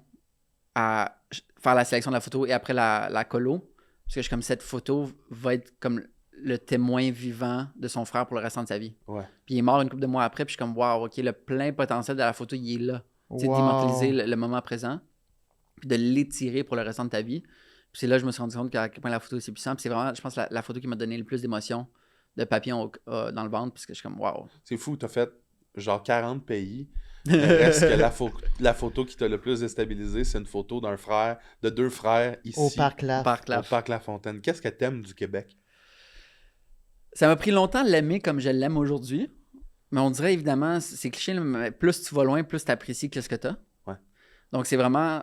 à faire la sélection de la photo et après la colo. Parce que je suis comme, cette photo va être comme le témoin vivant de son frère pour le restant de sa vie. Ouais. Puis il est mort une couple de mois après. Puis je suis comme, wow, OK, le plein potentiel de la photo, il est là. Tu sais, Wow. d'immortaliser le moment présent. Puis de l'étirer pour le restant de ta vie. Puis c'est là que je me suis rendu compte qu'à quel point la photo c'est puissant. Puis c'est vraiment, je pense, la photo qui m'a donné le plus d'émotion, de papillon dans le ventre, parce que je suis comme, wow. C'est fou, t'as fait genre 40 pays. Reste que la photo qui t'a le plus déstabilisé, c'est une photo de deux frères ici. Au parc là. Au parc La Fontaine. Qu'est-ce que t'aimes du Québec? Ça m'a pris longtemps de l'aimer comme je l'aime aujourd'hui. Mais on dirait évidemment, c'est cliché, mais plus tu vas loin, plus tu apprécies ce que tu as. Ouais. Donc c'est vraiment.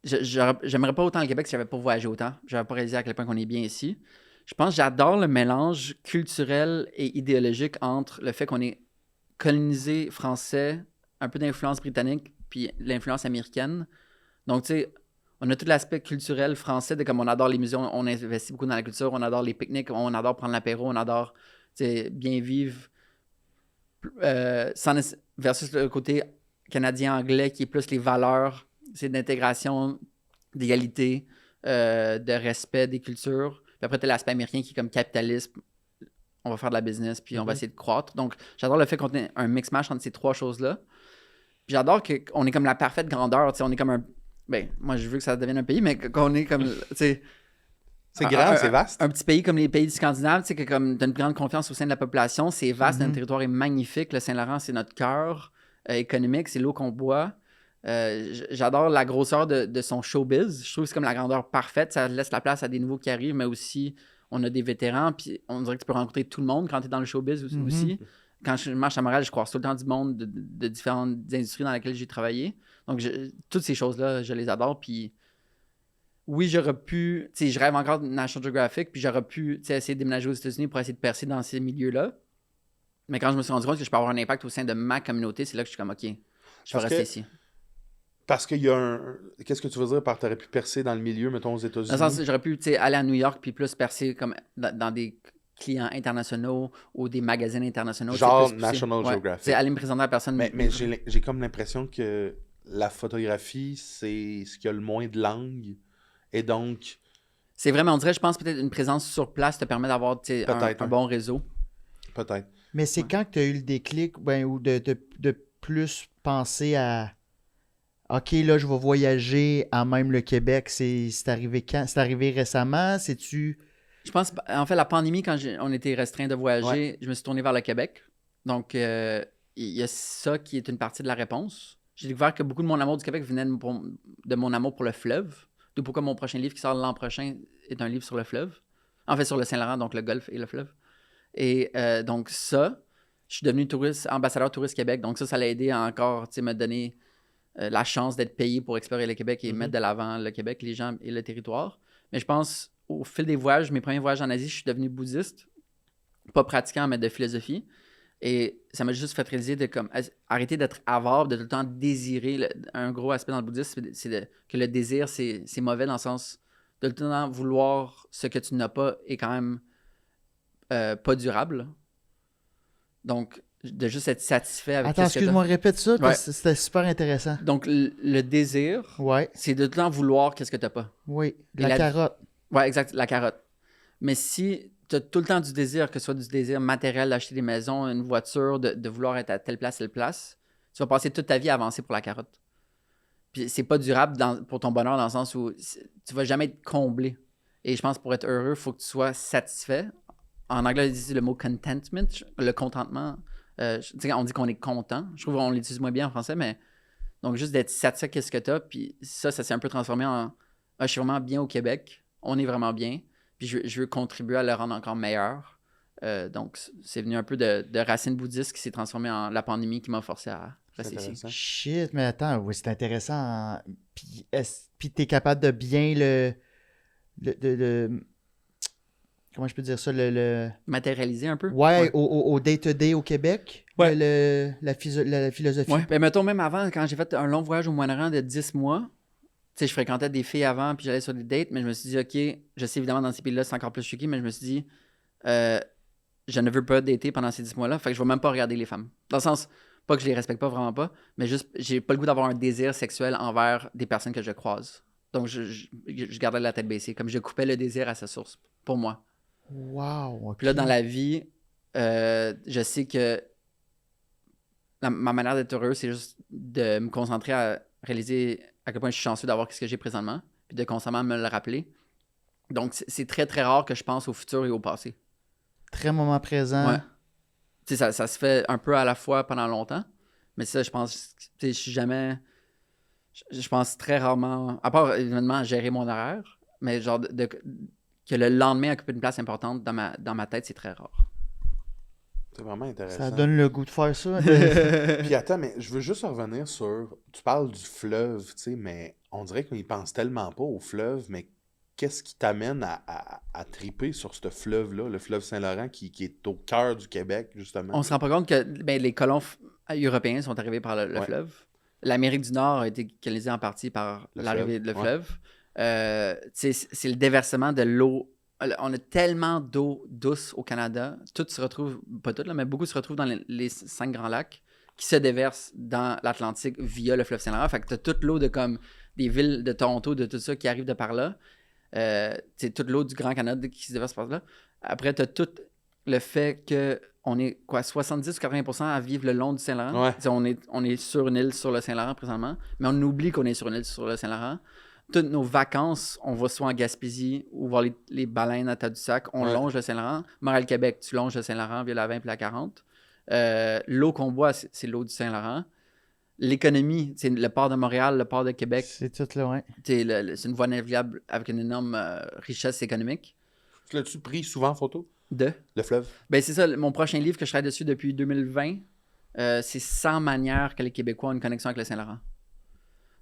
J'aimerais pas autant le Québec si j'avais pas voyagé autant. J'avais pas réalisé à quel point on est bien ici. Je pense que j'adore le mélange culturel et idéologique entre le fait qu'on est colonisé français, un peu d'influence britannique, puis l'influence américaine. Donc, tu sais, on a tout l'aspect culturel français, de comme on adore les musées, on investit beaucoup dans la culture, on adore les pique-niques, on adore prendre l'apéro, on adore bien vivre. Versus le côté canadien-anglais qui est plus les valeurs, c'est d'intégration, d'égalité, de respect des cultures. Puis après, tu as l'aspect américain qui est comme capitalisme. On va faire de la business, puis on va essayer de croître. Donc, j'adore le fait qu'on ait un mix-match entre ces trois choses-là. Puis j'adore qu'on est comme la parfaite grandeur. On est comme un... Ben, moi, je veux que ça devienne un pays, mais qu'on est comme... C'est grand, c'est vaste. Un petit pays comme les pays scandinaves, tu sais, que comme tu as une grande confiance au sein de la population. C'est vaste, notre territoire est magnifique. Le Saint-Laurent, c'est notre cœur économique, c'est l'eau qu'on boit. J'adore la grosseur de son showbiz. Je trouve que c'est comme la grandeur parfaite. Ça laisse la place à des nouveaux qui arrivent, mais aussi, on a des vétérans. Puis on dirait que tu peux rencontrer tout le monde quand tu es dans le showbiz aussi. Quand je marche à Montréal, je croise tout le temps du monde de différentes industries dans lesquelles j'ai travaillé. Donc, toutes ces choses-là, je les adore. Puis oui, j'aurais pu... Tu sais, je rêve encore de National Geographic, puis j'aurais pu essayer de déménager aux États-Unis pour essayer de percer dans ces milieux-là. Mais quand je me suis rendu compte que je peux avoir un impact au sein de ma communauté, c'est là que je suis comme, OK, je vais rester ici. Parce qu'il y a un... Qu'est-ce que tu veux dire par t'aurais pu percer dans le milieu, mettons, aux États-Unis? Dans le sens, j'aurais pu aller à New York puis plus percer comme dans des clients internationaux ou des magazines internationaux. Genre plus National Geographic. C'est aller me présenter à la personne. Mais j'ai comme l'impression que la photographie, c'est ce qui a le moins de langue. Et donc... C'est vrai, mais on dirait, je pense peut-être une présence sur place te permet d'avoir un bon réseau. Peut-être. Mais c'est quand que tu as eu le déclic ou de plus penser à OK, là, je vais voyager à même le Québec. C'est arrivé quand? C'est arrivé récemment? C'est-tu... Je pense, en fait, la pandémie, quand on était restreint de voyager, je me suis tourné vers le Québec. Donc, il y a ça qui est une partie de la réponse. J'ai découvert que beaucoup de mon amour du Québec venait de mon amour pour le fleuve. D'où pourquoi mon prochain livre qui sort l'an prochain est un livre sur le fleuve. En fait, sur le Saint-Laurent, donc le golfe et le fleuve. Et donc ça, je suis devenu ambassadeur Touriste Québec. Donc ça l'a aidé à encore me donner la chance d'être payé pour explorer le Québec et mettre de l'avant le Québec, les gens et le territoire. Mais je pense, au fil des voyages, mes premiers voyages en Asie, je suis devenu bouddhiste. Pas pratiquant, mais de philosophie. Et ça m'a juste fait réaliser de comme arrêter d'être avare, de tout le temps désirer. Un gros aspect dans le bouddhisme, c'est que le désir, c'est mauvais dans le sens de tout le temps vouloir ce que tu n'as pas est quand même pas durable. Donc, de juste être satisfait avec Attends, ce que excuse-moi, répète ça, Ouais. c'était super intéressant. Donc, le désir, Ouais, c'est de tout le temps vouloir qu'est-ce que tu n'as pas. oui, Et la la- carotte. Ouais, exact, la carotte. Mais si tu as tout le temps du désir, que ce soit du désir matériel d'acheter des maisons, une voiture, de vouloir être à telle place, tu vas passer toute ta vie à avancer pour la carotte. Puis c'est pas durable pour ton bonheur dans le sens où tu vas jamais être comblé. Et je pense que pour être heureux, il faut que tu sois satisfait. En anglais, ils disent le mot contentment, le contentement. Tu sais, on dit qu'on est content. Je trouve qu'on l'utilise moins bien en français, mais donc juste d'être satisfait qu'est-ce que tu as. Puis ça s'est un peu transformé en je suis vraiment bien au Québec, on est vraiment bien. Puis je veux contribuer à le rendre encore meilleur. Donc, c'est venu un peu de racines bouddhistes qui s'est transformé en la pandémie qui m'a forcé à rester ici. Intéressant. Shit, mais attends, oui, c'est intéressant. Puis t'es capable de bien le- comment je peux dire ça, Matérialiser un peu. Ouais, au day-to-day au Québec, Ouais. la philosophie. Ouais. Ben, mettons, même avant, quand j'ai fait un long voyage au Moyen-Orient de 10 mois, tu sais, je fréquentais des filles avant, puis j'allais sur des dates, mais je me suis dit, OK, je sais évidemment dans ces pays-là, c'est encore plus tricky, mais je me suis dit, je ne veux pas dater pendant ces 10 mois-là, fait que je vais même pas regarder les femmes. Dans le sens, pas que je les respecte pas, vraiment pas, mais juste, j'ai pas le goût d'avoir un désir sexuel envers des personnes que je croise. Donc, je gardais la tête baissée, comme je coupais le désir à sa source, pour moi. Wow, ok. Puis là, dans la vie, je sais que ma manière d'être heureux, c'est juste de me concentrer à réaliser à quel point je suis chanceux d'avoir ce que j'ai présentement, puis de constamment me le rappeler. Donc, c'est très, très rare que je pense au futur et au passé. Très moment présent. Ouais. Tu sais, ça se fait un peu à la fois pendant longtemps, mais ça, je pense, tu sais, je suis jamais... Je pense très rarement, à part évidemment à gérer mon horaire, mais genre que le lendemain occupe une place importante dans ma tête, c'est très rare. C'est vraiment intéressant. Ça donne le goût de faire ça. Puis attends, mais je veux juste revenir sur... Tu parles du fleuve, tu sais, mais on dirait qu'on y pense tellement pas au fleuve, mais qu'est-ce qui t'amène à triper sur ce fleuve-là, le fleuve Saint-Laurent, qui est au cœur du Québec, justement? On se rend pas compte que les colons européens sont arrivés par le Ouais. fleuve. L'Amérique du Nord a été colonisée en partie par l'arrivée de le fleuve. C'est le déversement de l'eau. On a tellement d'eau douce au Canada. Tout se retrouve, pas tout, là, mais beaucoup se retrouvent dans les 5 grands lacs qui se déversent dans l'Atlantique via le fleuve Saint-Laurent. Fait que tu as toute l'eau de comme des villes de Toronto, de tout ça qui arrive de par là. C'est toute l'eau du Grand Canada qui se déverse par là. Après, tu as tout le fait qu'on est 70 ou 80% à vivre le long du Saint-Laurent. Ouais. On est sur une île sur le Saint-Laurent présentement, mais on oublie qu'on est sur une île sur le Saint-Laurent. Toutes nos vacances, on va soit en Gaspésie ou voir les baleines à Tadoussac. On longe le Saint-Laurent. Montréal-Québec, tu longes le Saint-Laurent via la 20 et la 40. L'eau qu'on boit, c'est l'eau du Saint-Laurent. L'économie, c'est le port de Montréal, le port de Québec. C'est tout là, ouais. C'est une voie navigable avec une énorme richesse économique. Tu l'as-tu pris souvent en photo? De? Le fleuve? Ben c'est ça, mon prochain livre que je travaille dessus depuis 2020, c'est 100 manières que les Québécois ont une connexion avec le Saint-Laurent.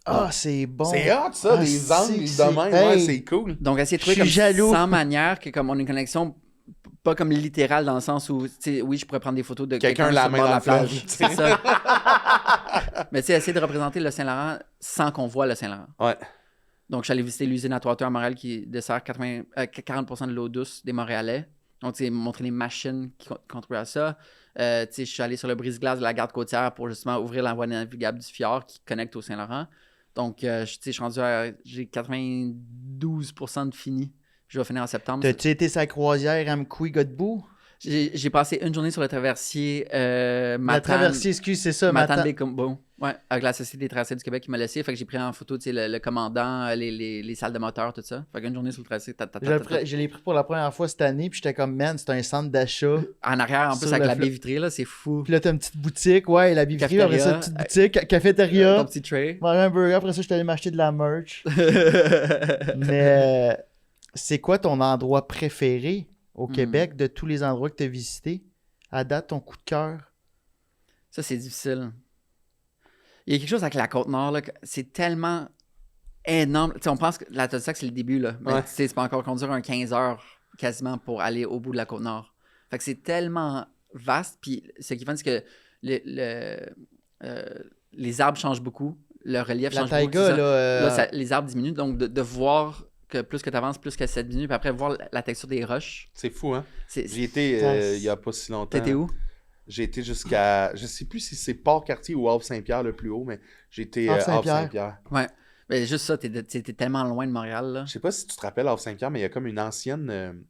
Ah, c'est bon. C'est hot, ça, Ah, des angles c'est- de même. hey. Ouais, c'est cool. Donc, essayer de Je trouver suis comme jaloux. 100 manières que comme on a une connexion pas comme littérale dans le sens où, tu sais, oui, je pourrais prendre des photos de Quelqu'un sur la le main bord de dans la le fleuve, plage. tu sais. C'est ça. Mais tu sais, essayer de représenter le Saint-Laurent sans qu'on voit le Saint-Laurent. Ouais. Donc, je suis allé visiter l'usine Atwater à Montréal qui dessert 40% de l'eau douce des Montréalais. Donc, tu sais, montrer les machines qui contribuent à ça. Tu sais, je suis allé sur le brise-glace de la garde côtière pour justement ouvrir la voie navigable du fjord qui connecte au Saint-Laurent. Donc, tu sais, je suis rendu à... J'ai 92% de fini. Je vais finir en septembre. T'as-tu été sa croisière à Mkoui-Godbout? J'ai passé une journée sur le traversier La Matane. traversée, excuse, c'est ça, Matane Matane. Bécombo. Ouais, avec la Société des traversiers du Québec qui m'a laissé. Fait que j'ai pris en photo, tu sais, le commandant, les salles de moteur, tout ça. Fait qu'une journée sur le traversier. Je l'ai pris pour la première fois cette année, puis j'étais comme, man, c'est un centre d'achat. En arrière, en plus, Sur avec le la fleuve. baie vitrée, là, c'est fou. Puis là, t'as une petite boutique, ouais, la biverie, après ça, une petite boutique, cafétéria. Ton petit tray. Manger un burger, après ça, je suis allé m'acheter de la merch. Mais c'est quoi ton endroit préféré au Québec, de tous les endroits que tu as visités? À date, ton coup de cœur? Ça, c'est difficile. Il y a quelque chose avec la Côte-Nord, là, c'est tellement énorme. Tu sais, on pense que la Tolsac, c'est le début, là. Mais tu sais, c'est pas encore conduire un 15 heures quasiment pour aller au bout de la Côte-Nord. Fait que c'est tellement vaste. Puis ce qui est fun, c'est que les arbres changent beaucoup. Le relief change beaucoup. Taïga, là, les arbres diminuent. Donc, de voir que plus que tu avances, plus que ça diminue. Puis après, voir la texture des roches. C'est fou, hein? C'est- J'y étais il y a pas si longtemps. T'étais où? J'ai été jusqu'à... Je sais plus si c'est Port-Cartier ou Havre-Saint-Pierre le plus haut, mais j'ai été Havre-Saint-Pierre. Havre-Saint-Pierre. Ouais. Mais juste ça, t'es tellement loin de Montréal, là. Je sais pas si tu te rappelles Havre-Saint-Pierre, mais il y a comme une ancienne...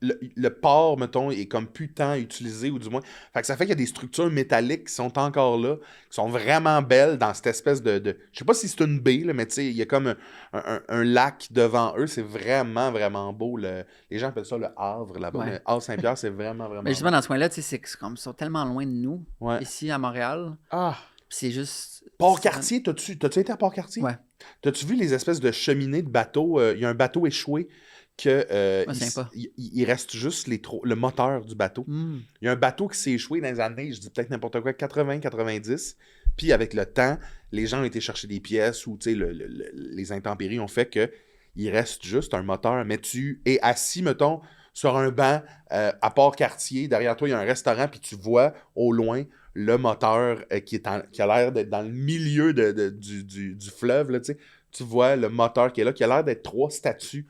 Le port, mettons, est comme plus tant utilisé, ou du moins... Fait que ça fait qu'il y a des structures métalliques qui sont encore là, qui sont vraiment belles dans cette espèce de... Je sais pas si c'est une baie, là, mais tu sais, il y a comme un lac devant eux. C'est vraiment, vraiment beau. Les gens appellent ça le Havre, là-bas. Ouais. Mais Havre-Saint-Pierre, c'est vraiment, vraiment Mais justement, dans ce coin-là, tu sais, c'est comme ils sont tellement loin de nous, Ouais. ici à Montréal. Ah! Puis c'est juste. Port-Cartier, t'as-tu été à Port-Cartier? Ouais. T'as-tu vu les espèces de cheminées de bateaux? Il y a un bateau échoué que sympa. il reste juste le moteur du bateau. Mm. Il y a un bateau qui s'est échoué dans les années, je dis peut-être n'importe quoi, 80-90. Puis avec le temps, les gens ont été chercher des pièces ou les intempéries ont fait que il reste juste un moteur. Mais tu es assis, mettons, sur un banc à Port-Cartier. Derrière toi, il y a un restaurant, puis tu vois au loin le moteur qui a l'air d'être dans le milieu du fleuve. Là, tu vois le moteur qui est là, qui a l'air d'être 3 statues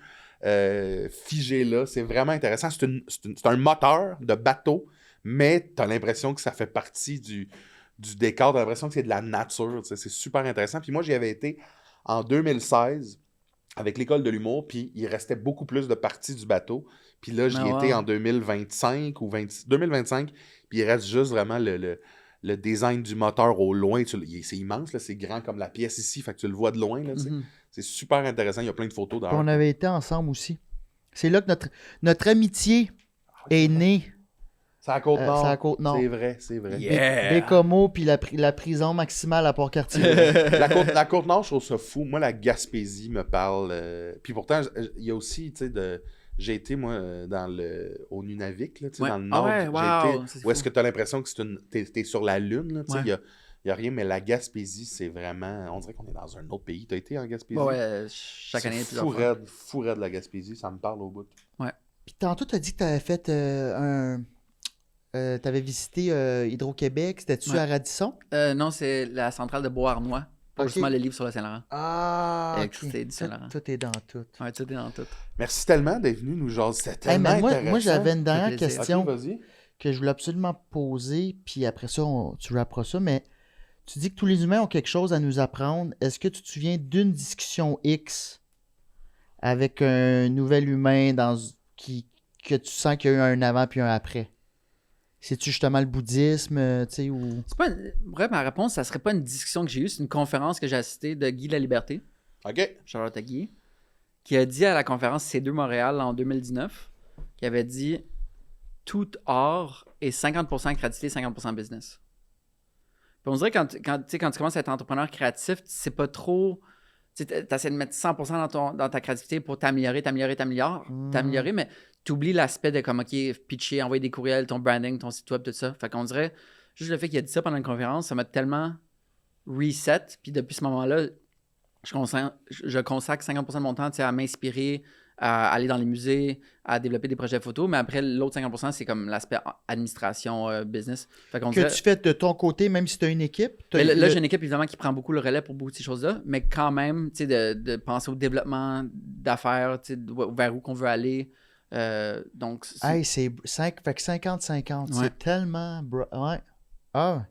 figées là. C'est vraiment intéressant. C'est un moteur de bateau, mais tu as l'impression que ça fait partie du décor. Tu as l'impression que c'est de la nature. C'est super intéressant. Puis moi, j'y avais été en 2016 avec l'école de l'humour, puis il restait beaucoup plus de parties du bateau. Puis là, j'y étais en 2025 ou 2025, puis il reste juste vraiment le design du moteur au loin. C'est immense, là, c'est grand comme la pièce ici, fait que tu le vois de loin. Là, c'est super intéressant, il y a plein de photos d'ailleurs. On avait été ensemble aussi. C'est là que notre amitié est née. C'est à Côte-Nord. C'est à Côte-Nord. C'est vrai. Yeah. Bécomo, puis la prison maximale à Port-Cartier. La Côte-Nord, je trouve ça fou. Moi, la Gaspésie me parle. Puis pourtant, il y a aussi, tu sais, j'ai été, moi, au Nunavik, là, dans le Nord. Où est-ce que tu as l'impression que t'es sur la Lune, là, tu sais, il n'y a rien, mais la Gaspésie, c'est vraiment... On dirait qu'on est dans un autre pays. Tu as été en Gaspésie? Ouais, chaque année, plusieurs fois. Fou raide, la Gaspésie, ça me parle au bout. Ouais. Puis tantôt, tu as dit que tu avais fait tu avais visité Hydro-Québec. C'était-tu à Radisson? Non, c'est la centrale de Beauharnois. Pour justement le livre sur le Saint-Laurent. Ah, C'est du Saint-Laurent. Tout est dans tout. Ouais, tout est dans tout. Merci tellement d'être venu nous jaser. C'était tellement intéressant. Moi, j'avais une dernière plaisir. question Ok, vas-y. que je voulais absolument poser, puis après ça, tu rapperas ça, mais tu dis que tous les humains ont quelque chose à nous apprendre. Est-ce que tu te souviens d'une discussion X avec un nouvel humain que tu sens qu'il y a eu un avant puis un après? C'est-tu justement le bouddhisme, tu sais, ou... C'est pas bref, ma réponse, ça serait pas une discussion que j'ai eue, c'est une conférence que j'ai assistée de Guy Laliberté, OK. Charlotte Guy, qui a dit à la conférence C2 Montréal en 2019, qui avait dit « Tout art est 50% créativité, 50% business ». Puis on dirait quand tu commences à être entrepreneur créatif, c'est pas trop... Tu essaies de mettre 100% dans ta créativité pour t'améliorer, mais tu oublies l'aspect de comme, OK, pitcher, envoyer des courriels, ton branding, ton site web, tout ça. Fait qu'on dirait, juste le fait qu'il a dit ça pendant une conférence, ça m'a tellement reset. Puis depuis ce moment-là, je consacre 50% de mon temps à m'inspirer, à aller dans les musées, à développer des projets photos. Mais après, l'autre 50%, c'est comme l'aspect administration, business. Fait qu'on dirait... tu fais de ton côté, même si tu as une équipe? Là, j'ai une équipe, évidemment, qui prend beaucoup le relais pour beaucoup de ces choses-là. Mais quand même, tu sais, de penser au développement d'affaires, tu sais, vers où qu'on veut aller. Donc, Hey, fait que 50-50, c'est tellement... Ouais. Ah,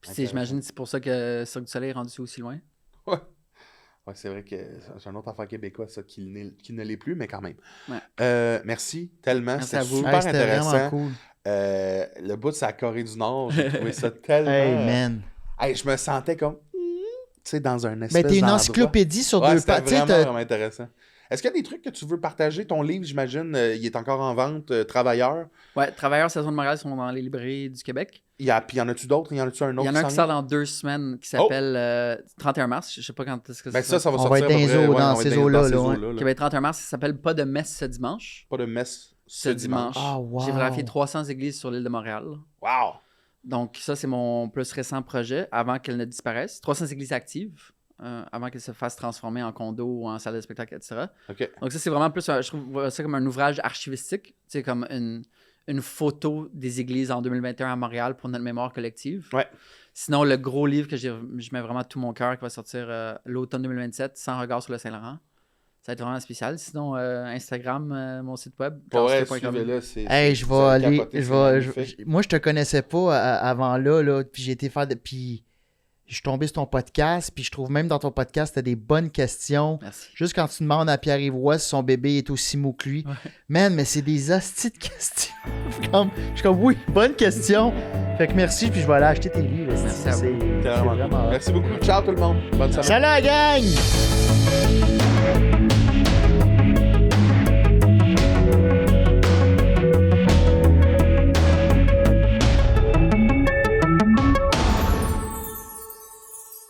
puis, j'imagine que c'est pour ça que Cirque du Soleil est rendu aussi loin. Ouais, c'est vrai que c'est un autre affaire québécois, ça, qui ne l'est plus, mais quand même. Ouais. Merci tellement. Merci à vous. Super c'était intéressant. vraiment cool. Le bout de la Corée du Nord, j'ai trouvé ça tellement... Hey, man. Hey, je me sentais comme... Tu sais, dans un espèce Ben, t'es une d'endroit. encyclopédie sur deux C'était pattes. vraiment intéressant. Est-ce qu'il y a des trucs que tu veux partager? Ton livre, j'imagine, il est encore en vente, Travailleurs. Ouais, Travailleurs Saison de Montréal sont dans les librairies du Québec. Puis y en a-tu d'autres? Y en a-tu un autre? Il y en a un qui sort dans 2 semaines qui s'appelle 31 mars. Je sais pas quand est-ce que Ben ça va On va sortir être dans ces eaux-là. Qui va être 31 mars, ça s'appelle Pas de messe ce dimanche. Pas de messe. ce dimanche. Ah, wow. J'ai graphié 300 églises sur l'île de Montréal. Wow! Donc, ça, c'est mon plus récent projet avant qu'elles ne disparaissent. 300 églises actives avant qu'elles se fassent transformer en condos ou en salle de spectacle, etc. OK. Donc, ça, c'est vraiment plus, je trouve ça comme un ouvrage archivistique. C'est comme une photo des églises en 2021 à Montréal pour notre mémoire collective. Ouais. Sinon, le gros livre que je mets vraiment tout mon cœur qui va sortir l'automne 2027, Sans regard sur le Saint-Laurent. Ça va être vraiment spécial. Sinon, Instagram, mon site web. Pour vrai, carlston.com. suivez-le, c'est... Hey, je vais aller. Magnifique. Moi, je te connaissais pas avant là, puis j'ai été faire. Puis je suis tombé sur ton podcast, puis je trouve même dans ton podcast, tu as des bonnes questions. Merci. Juste quand tu demandes à Pierre-Yves Roy si son bébé est aussi mou que lui. Ouais. Man, mais c'est des hosties de questions. je suis comme, oui, bonne question. Fait que merci, puis je vais aller acheter tes livres. Merci à vous. C'est C'était vraiment cool. vraiment. Merci beaucoup. Ciao tout le monde. Bonne semaine. Salut la gang!